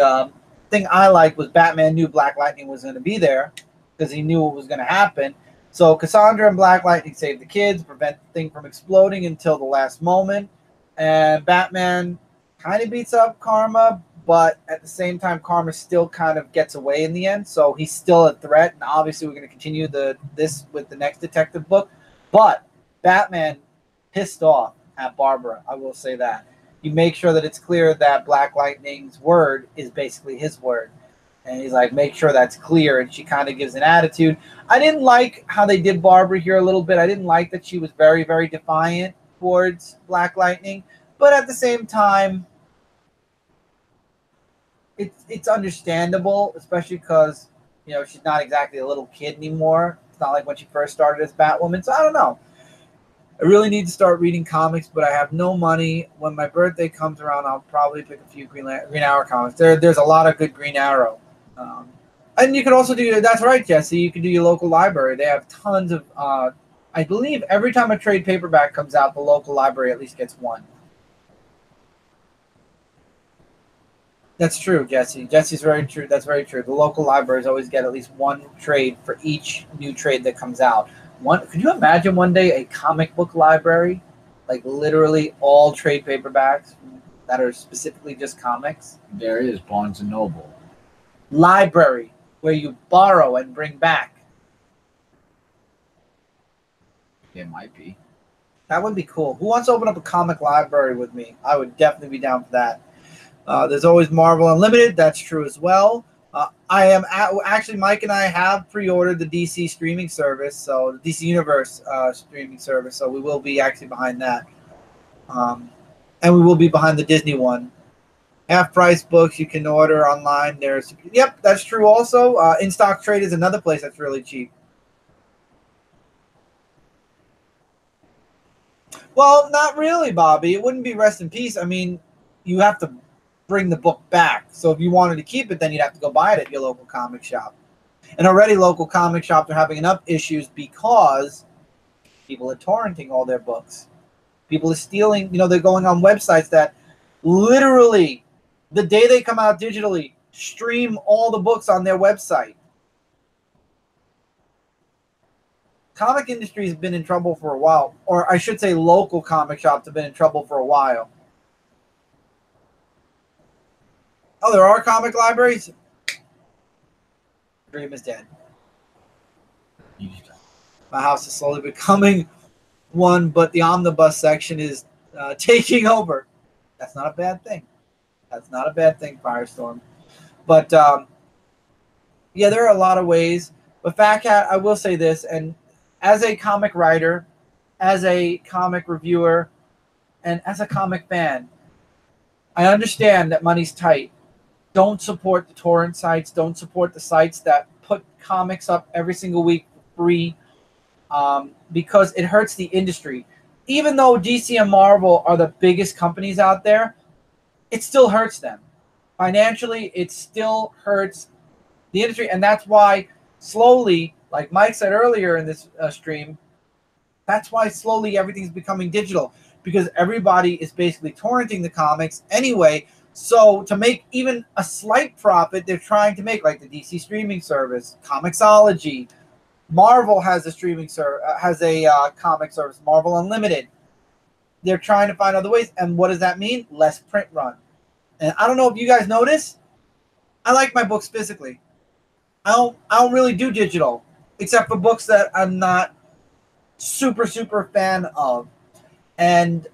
thing I liked was Batman knew Black Lightning was going to be there because he knew what was going to happen. So Cassandra and Black Lightning save the kids, prevent the thing from exploding until the last moment. And Batman kind of beats up Karma, but at the same time, Karma still kind of gets away in the end. So he's still a threat. And obviously we're going to continue this with the next detective book. But Batman pissed off at Barbara, I will say that. You make sure that it's clear that Black Lightning's word is basically his word. And he's like, make sure that's clear. And she kind of gives an attitude. I didn't like how they did Barbara here a little bit. I didn't like that she was very, very defiant towards Black Lightning. But at the same time, it's understandable, especially because, you know, she's not exactly a little kid anymore. It's not like when she first started as Batwoman. So I don't know. I really need to start reading comics, but I have no money. When my birthday comes around, I'll probably pick a few Green Arrow comics. There's a lot of good Green Arrow. And you can also do, that's right, Jesse, you can do your local library. They have tons of, I believe every time a trade paperback comes out, the local library at least gets one. That's true, Jesse. Jesse's very true. That's very true. The local libraries always get at least one trade for each new trade that comes out. Could you imagine one day a comic book library, like literally all trade paperbacks that are specifically just comics? There is Barnes and Noble. Library where you borrow and bring back. It might be. That would be cool. Who wants to open up a comic library with me? I would definitely be down for that. There's always Marvel Unlimited. That's true as well. Actually, Mike and I have pre-ordered the DC streaming service, so the DC Universe streaming service. So we will be actually behind that, and we will be behind the Disney one. Half-price books you can order online. Yep, that's true. Also, In Stock Trade is another place that's really cheap. Well, not really, Bobby. It wouldn't be rest in peace. I mean, you have to bring the book back. So if you wanted to keep it, then you'd have to go buy it at your local comic shop. And already local comic shops are having enough issues because people are torrenting all their books. People are stealing, they're going on websites that literally, the day they come out digitally, stream all the books on their website. Comic industry has been in trouble for a while, or I should say local comic shops have been in trouble for a while. Oh, there are comic libraries? Dream is dead. My house is slowly becoming one, but the omnibus section is taking over. That's not a bad thing. That's not a bad thing, Firestorm. But, yeah, there are a lot of ways. But Fat Cat, I will say this, and as a comic writer, as a comic reviewer, and as a comic fan, I understand that money's tight. Don't support the torrent sites. Don't support the sites that put comics up every single week for free, because it hurts the industry. Even though DC and Marvel are the biggest companies out there, it still hurts them. Financially, it still hurts the industry. And that's why slowly, like Mike said earlier in this stream, that's why slowly everything's becoming digital, because everybody is basically torrenting the comics anyway. So to make even a slight profit, they're trying to make, like the DC streaming service, Comixology. Marvel has a comic service, Marvel Unlimited. They're trying to find other ways. And what does that mean? Less print run. And I don't know if you guys notice, I like my books physically. I don't really do digital, except for books that I'm not super fan of. And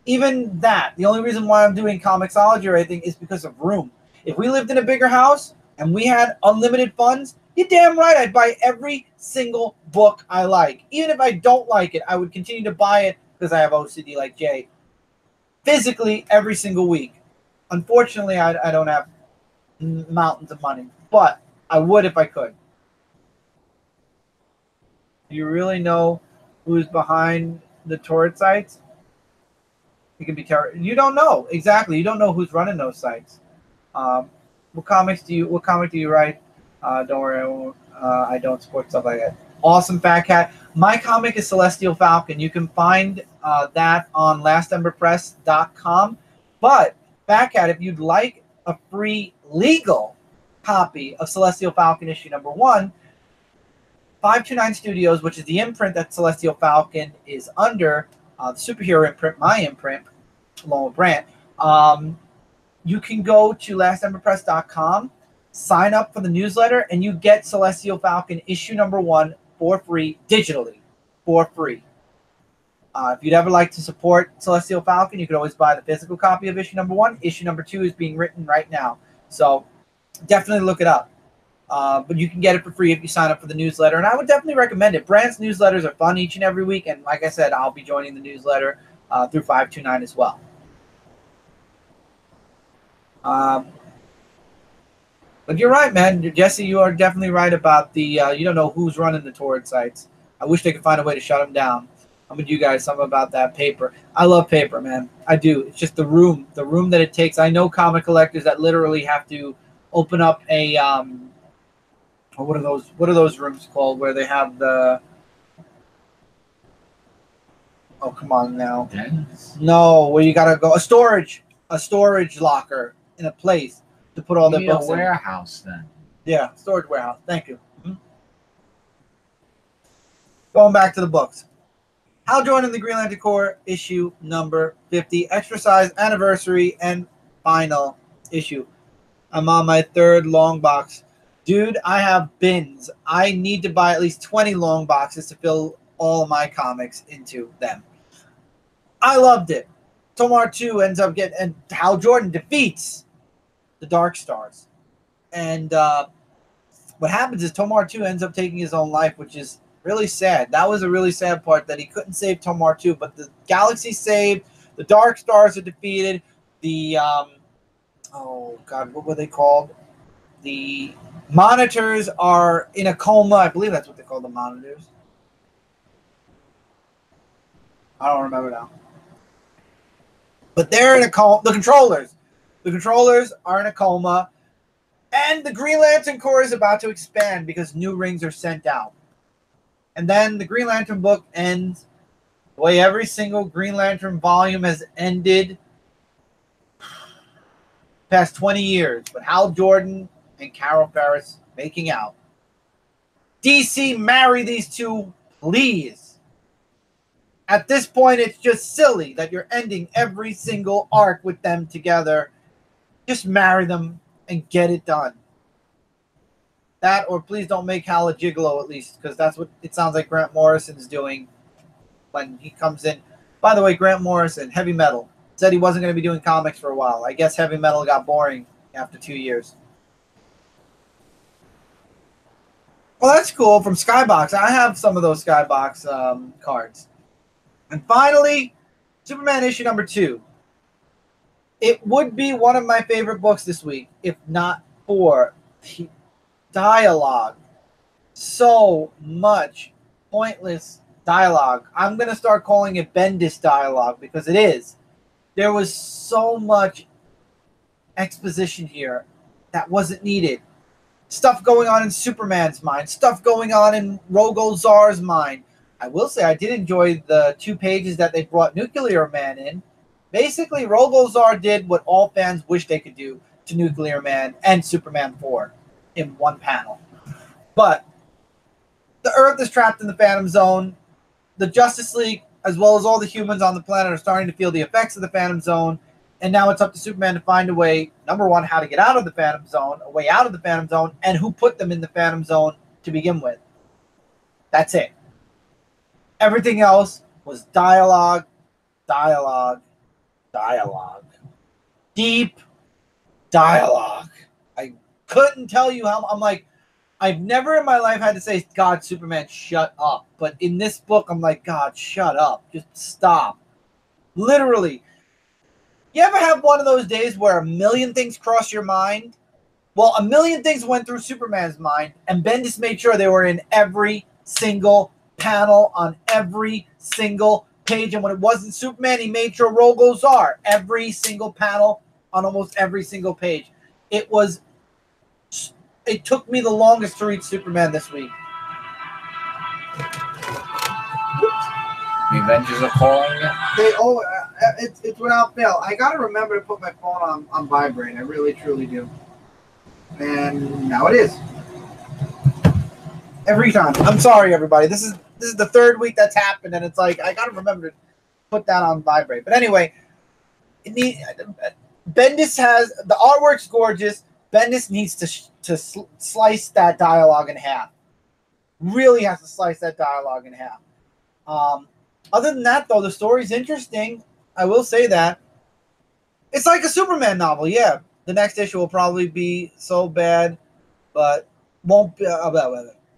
even that, the only reason why I'm doing Comixology or anything is because of room. If we lived in a bigger house and we had unlimited funds, you're damn right I'd buy every single book I like. Even if I don't like it, I would continue to buy it because I have OCD like Jay. Physically every single week. Unfortunately, I don't have mountains of money, but I would if I could. Do you really know who's behind the torrent sites? It can be terror. You don't know exactly. You don't know who's running those sites. What comic do you write? Don't worry, I don't support stuff like that. Awesome, Fat Cat. My comic is Celestial Falcon. You can find that on lastemberpress.com. But Fat Cat, if you'd like a free legal copy of Celestial Falcon issue number 1, 529 Studios, which is the imprint that Celestial Falcon is under, the superhero imprint, my imprint, along with Brant, you can go to lastemberpress.com, sign up for the newsletter, and you get Celestial Falcon issue number 1 for free, digitally, for free. If you'd ever like to support Celestial Falcon, you could always buy the physical copy of issue number 1. Issue number 2 is being written right now. So definitely look it up. But you can get it for free if you sign up for the newsletter. And I would definitely recommend it. Brand's newsletters are fun each and every week. And like I said, I'll be joining the newsletter through 529 as well. But you're right, man. Jesse, you are definitely right about the, you don't know who's running the torrent sites. I wish they could find a way to shut them down. I'm with you guys, something about that paper. I love paper, man. I do. It's just the room that it takes. I know comic collectors that literally have to open up a, what are those rooms called where they have the, oh, come on now. No, where you got to go, a storage locker in a place to put all their books in. A warehouse, then. Yeah, storage warehouse. Thank you. Going back to the books. Hal Jordan, the Green Lantern Corps, issue number 50, extra size, anniversary, and final issue. I'm on my 3rd long box. Dude, I have bins. I need to buy at least 20 long boxes to fill all of my comics into them. I loved it. Tomar 2 ends up getting, and Hal Jordan defeats the Dark Stars. And what happens is Tomar 2 ends up taking his own life, which is really sad. That was a really sad part, that he couldn't save Tomar 2, but the galaxy's saved, the Dark Stars are defeated, the, oh God, what were they called? The monitors are in a coma. I believe that's what they call the monitors. I don't remember now. But they're in a coma. The controllers are in a coma, and the Green Lantern Corps is about to expand because new rings are sent out. And then the Green Lantern book ends the way every single Green Lantern volume has ended past 20 years, with Hal Jordan and Carol Ferris making out. DC, marry these two, please. At this point, it's just silly that you're ending every single arc with them together. Just marry them and get it done. That, or please don't make Hal a gigolo, at least, because that's what it sounds like Grant Morrison's doing when he comes in. By the way, Grant Morrison, Heavy Metal, said he wasn't going to be doing comics for a while. I guess Heavy Metal got boring after 2 years. Well, that's cool. From Skybox. I have some of those Skybox cards. And finally, Superman issue number 2. It would be one of my favorite books this week, if not for the dialogue. So much pointless dialogue. I'm going to start calling it Bendis dialogue because it is. There was so much exposition here that wasn't needed. Stuff going on in Superman's mind. Stuff going on in Rogol-Zar's mind. I will say I did enjoy the 2 pages that they brought Nuclear Man in. Basically, Rogol-Zar did what all fans wish they could do to Nuclear Man and Superman 4 in one panel. But the Earth is trapped in the Phantom Zone. The Justice League, as well as all the humans on the planet, are starting to feel the effects of the Phantom Zone. And now it's up to Superman to find a way, number one, how to get out of the Phantom Zone, a way out of the Phantom Zone, and who put them in the Phantom Zone to begin with. That's it. Everything else was dialogue, dialogue, dialogue. Deep dialogue. I couldn't tell you how. I'm like, I've never in my life had to say, God, Superman, shut up. But in this book, I'm like, God, shut up. Just stop. Literally. You ever have one of those days where a million things cross your mind? Well, a million things went through Superman's mind, and Bendis made sure they were in every single panel on every single page. And when it wasn't Superman, he made sure Rogol-Zar every single panel on almost every single page. It took me the longest to read Superman this week. The Avengers are calling you? It's without fail. I gotta remember to put my phone on vibrate. I really truly do. And now it is. Every time. I'm sorry, everybody. This is the 3rd week that's happened, and it's like I gotta remember to put that on vibrate. But anyway, Bendis has the artwork's gorgeous. Bendis needs to slice that dialogue in half. Really has to slice that dialogue in half. Other than that, though, the story's interesting. I will say that. It's like a Superman novel, yeah. The next issue will probably be so bad, but won't be,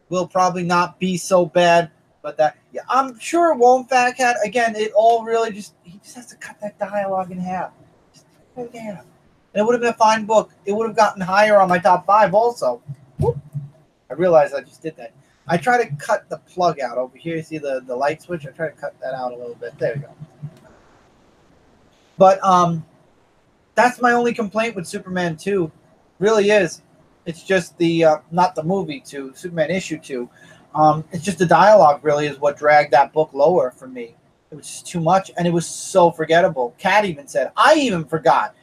will probably not be so bad. But that, yeah, I'm sure it won't, Fat Cat. Again, it all really he just has to cut that dialogue in half. Just cut it in half. And it would have been a fine book. It would have gotten higher on my top 5 also. Whoop. I realized I just did that. I try to cut the plug out over here. You see the light switch? I try to cut that out a little bit. There we go. But that's my only complaint with Superman 2. Really is. It's just the, not the movie 2, Superman issue 2. It's just the dialogue really is what dragged that book lower for me. It was just too much, and it was so forgettable. Kat even said, I even forgot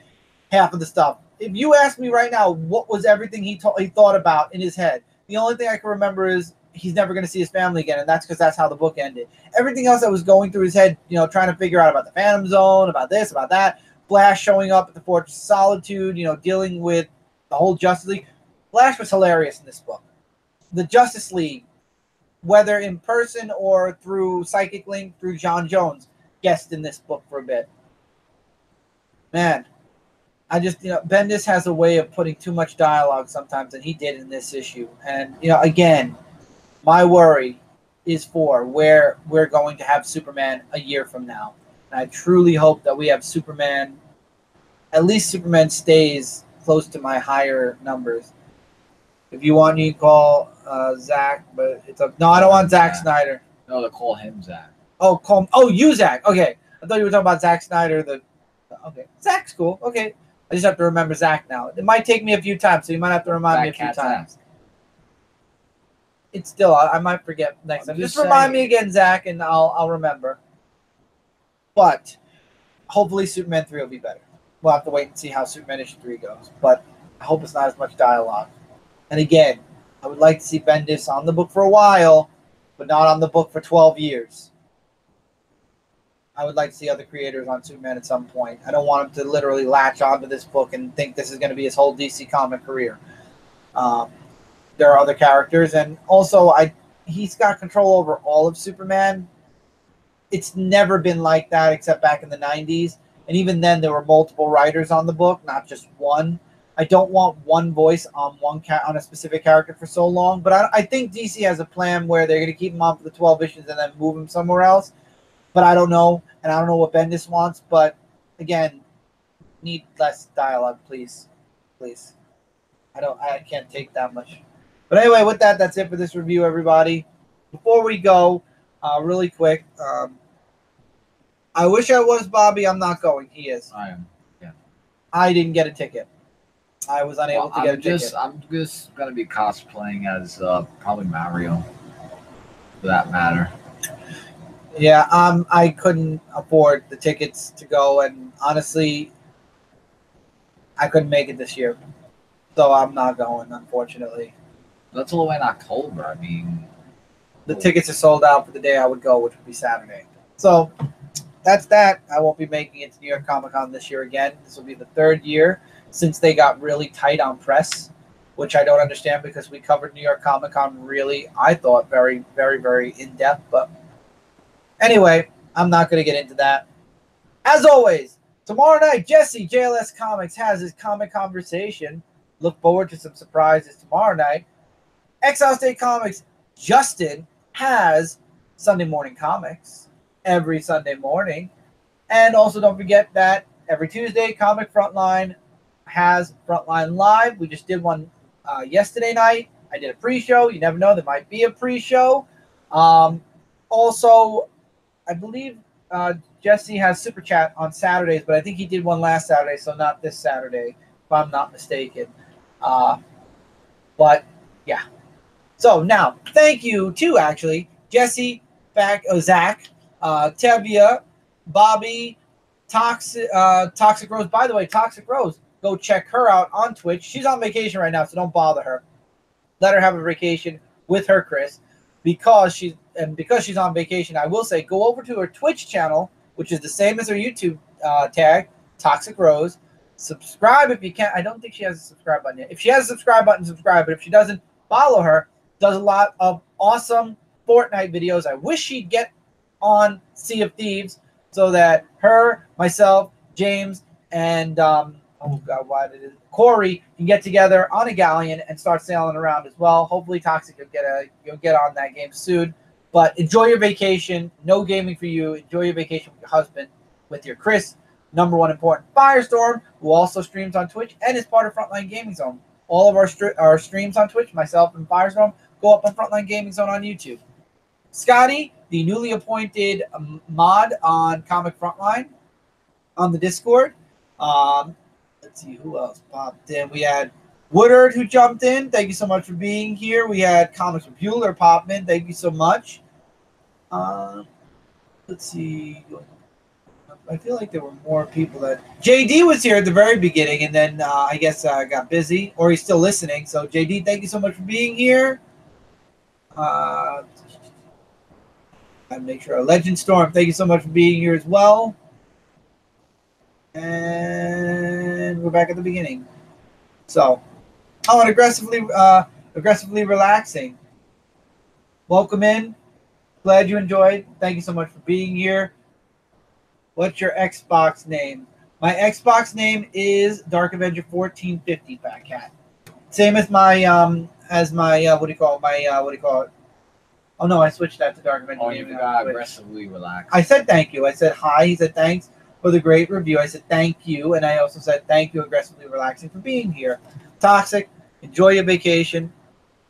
half of the stuff. If you ask me right now what was everything he thought about in his head, the only thing I can remember is he's never going to see his family again, and that's because that's how the book ended. Everything else that was going through his head, trying to figure out about the Phantom Zone, about this, about that, Flash showing up at the Fortress of Solitude, dealing with the whole Justice League. Flash was hilarious in this book. The Justice League, whether in person or through Psychic Link, through John Jones, guest in this book for a bit. Man, I just, Bendis has a way of putting too much dialogue sometimes, and he did in this issue. And, again, my worry is for where we're going to have Superman a year from now. And I truly hope that we have Superman, at least Superman stays close to my higher numbers. If you want, you can call Zach, but it's no, I don't want Zack Snyder. No, they call him Zach. Oh, Colm. Oh, you, Zach. Okay. I thought you were talking about Zack Snyder. Okay. Zach's cool. Okay. I just have to remember Zach now. It might take me a few times, so you might have to remind me a few times. It's still, I might forget next time. Just remind me again, Zach, and I'll remember. But hopefully Superman 3 will be better. We'll have to wait and see how Superman issue 3 goes. But I hope it's not as much dialogue. And again, I would like to see Bendis on the book for a while, but not on the book for 12 years. I would like to see other creators on Superman at some point. I don't want him to literally latch onto this book and think this is going to be his whole DC comic career. There are other characters, and also he's got control over all of Superman. It's never been like that except back in the 90s, and even then there were multiple writers on the book, not just one. I don't want one voice on on a specific character for so long, but I think DC has a plan where they're going to keep him on for the 12 issues and then move him somewhere else. But I don't know, and I don't know what Bendis wants. But again, need less dialogue, please, please. I can't take that much. But anyway, with that, that's it for this review, everybody. Before we go, really quick, I wish I was Bobby. I'm not going. He is. I am. Yeah. I didn't get a ticket. I was unable to get a ticket. I'm just gonna be cosplaying as probably Mario, for that matter. Yeah, I couldn't afford the tickets to go, and honestly, I couldn't make it this year, so I'm not going, unfortunately. That's all the way in October. I mean, the tickets are sold out for the day I would go, which would be Saturday. So that's that. I won't be making it to New York Comic Con this year again. This will be the third year since they got really tight on press, which I don't understand because we covered New York Comic Con really, I thought, very, very, very in depth, but. Anyway, I'm not going to get into that. As always, tomorrow night, Jesse, JLS Comics, has his comic conversation. Look forward to some surprises tomorrow night. Exile State Comics, Justin, has Sunday Morning Comics every Sunday morning. And also don't forget that every Tuesday, Comic Frontline has Frontline Live. We just did one yesterday night. I did a pre-show. You never know. There might be a pre-show. Also, I believe Jesse has Super Chat on Saturdays, but I think he did one last Saturday, so not this Saturday, if I'm not mistaken. But, yeah. So, now, thank you to, actually, Jesse, Zach, Tevia, Bobby, Toxic Rose. By the way, Toxic Rose, go check her out on Twitch. She's on vacation right now, so don't bother her. Let her have a vacation with her, Chris. Because she's on vacation, I will say go over to her Twitch channel, which is the same as her YouTube tag, Toxic Rose. Subscribe if you can. I don't think she has a subscribe button yet. If she has a subscribe button, subscribe. But if she doesn't, follow her. Does a lot of awesome Fortnite videos. I wish she'd get on Sea of Thieves so that her, myself, James, and Corey can get together on a galleon and start sailing around as well. Hopefully, Toxic you'll get on that game soon. But enjoy your vacation. No gaming for you. Enjoy your vacation with your husband, with your Chris, #1 important Firestorm, who also streams on Twitch and is part of Frontline Gaming Zone. All of our streams on Twitch, myself and Firestorm, go up on Frontline Gaming Zone on YouTube. Scotty, the newly appointed mod on Comic Frontline on the Discord. Let's see who else popped in. We had Woodard who jumped in. Thank you so much for being here. We had Comics with Bueller pop in. Thank you so much. Let's see. I feel like there were more people that JD was here at the very beginning, and then I guess got busy, or he's still listening. So JD, thank you so much for being here. I make sure Legend Storm, thank you so much for being here as well. And we're back at the beginning. So, and aggressively relaxing. Welcome in. Glad you enjoyed. Thank you so much for being here. What's your Xbox name? My Xbox name is Dark Avenger 1450, Fat Cat. Same as my what do you call it? Oh no, I switched that to Dark Avenger. Oh, you got aggressively relaxed. I said thank you. I said hi. He said thanks for the great review. I said thank you, and I also said thank you, aggressively relaxing, for being here. Toxic, enjoy your vacation.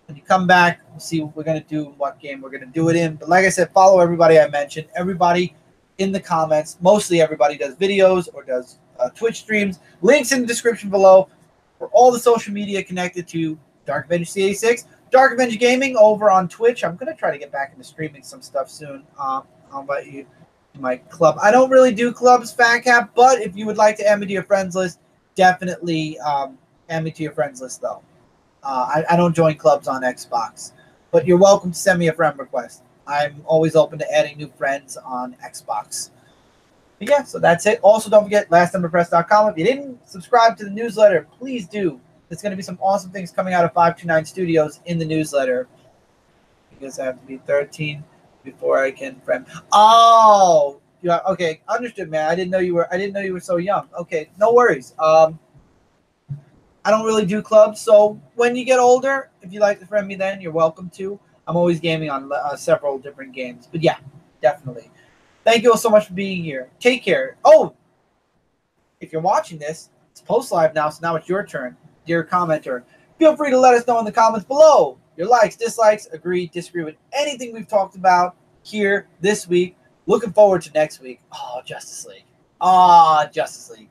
When you come back, we'll see what we're going to do, what game we're going to do it in. But like I said, follow everybody I mentioned. Everybody in the comments, mostly everybody does videos or does Twitch streams. Links in the description below for all the social media connected to Dark Avenger C86, Dark Avenger Gaming over on Twitch. I'm going to try to get back into streaming some stuff soon. I'll invite you to my club. I don't really do clubs, Fat Cap, but if you would like to add me to your friends list, definitely add me to your friends list, though. I don't join clubs on Xbox, but you're welcome to send me a friend request. I'm always open to adding new friends on Xbox. But yeah, so that's it. Also, don't forget lastemberpress.com. If you didn't subscribe to the newsletter, please do. There's going to be some awesome things coming out of 529 Studios in the newsletter. Because I have to be 13 before I can friend. Oh, yeah. Okay, understood, man. I didn't know you were so young. Okay, no worries. I don't really do clubs, so when you get older, if you'd like to friend me then, you're welcome to. I'm always gaming on several different games. But yeah, definitely. Thank you all so much for being here. Take care. Oh, if you're watching this, it's post live now, so now it's your turn, dear commenter. Feel free to let us know in the comments below your likes, dislikes, agree, disagree with anything we've talked about here this week. Looking forward to next week. Oh, Justice League. Oh, Justice League.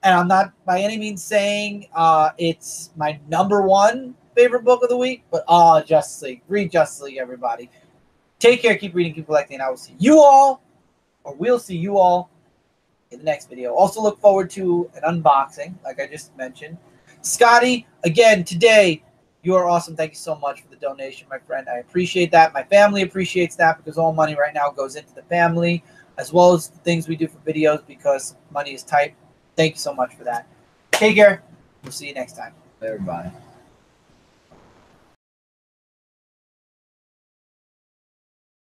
And I'm not by any means saying it's my #1 favorite book of the week, but Justice League. Read Justice League, everybody. Take care, keep reading, keep collecting, and I will see you all, or we'll see you all in the next video. Also look forward to an unboxing, like I just mentioned. Scotty, again, today, you are awesome. Thank you so much for the donation, my friend. I appreciate that. My family appreciates that because all money right now goes into the family, as well as the things we do for videos because money is tight. Thank you so much for that. Take care. We'll see you next time. Everybody.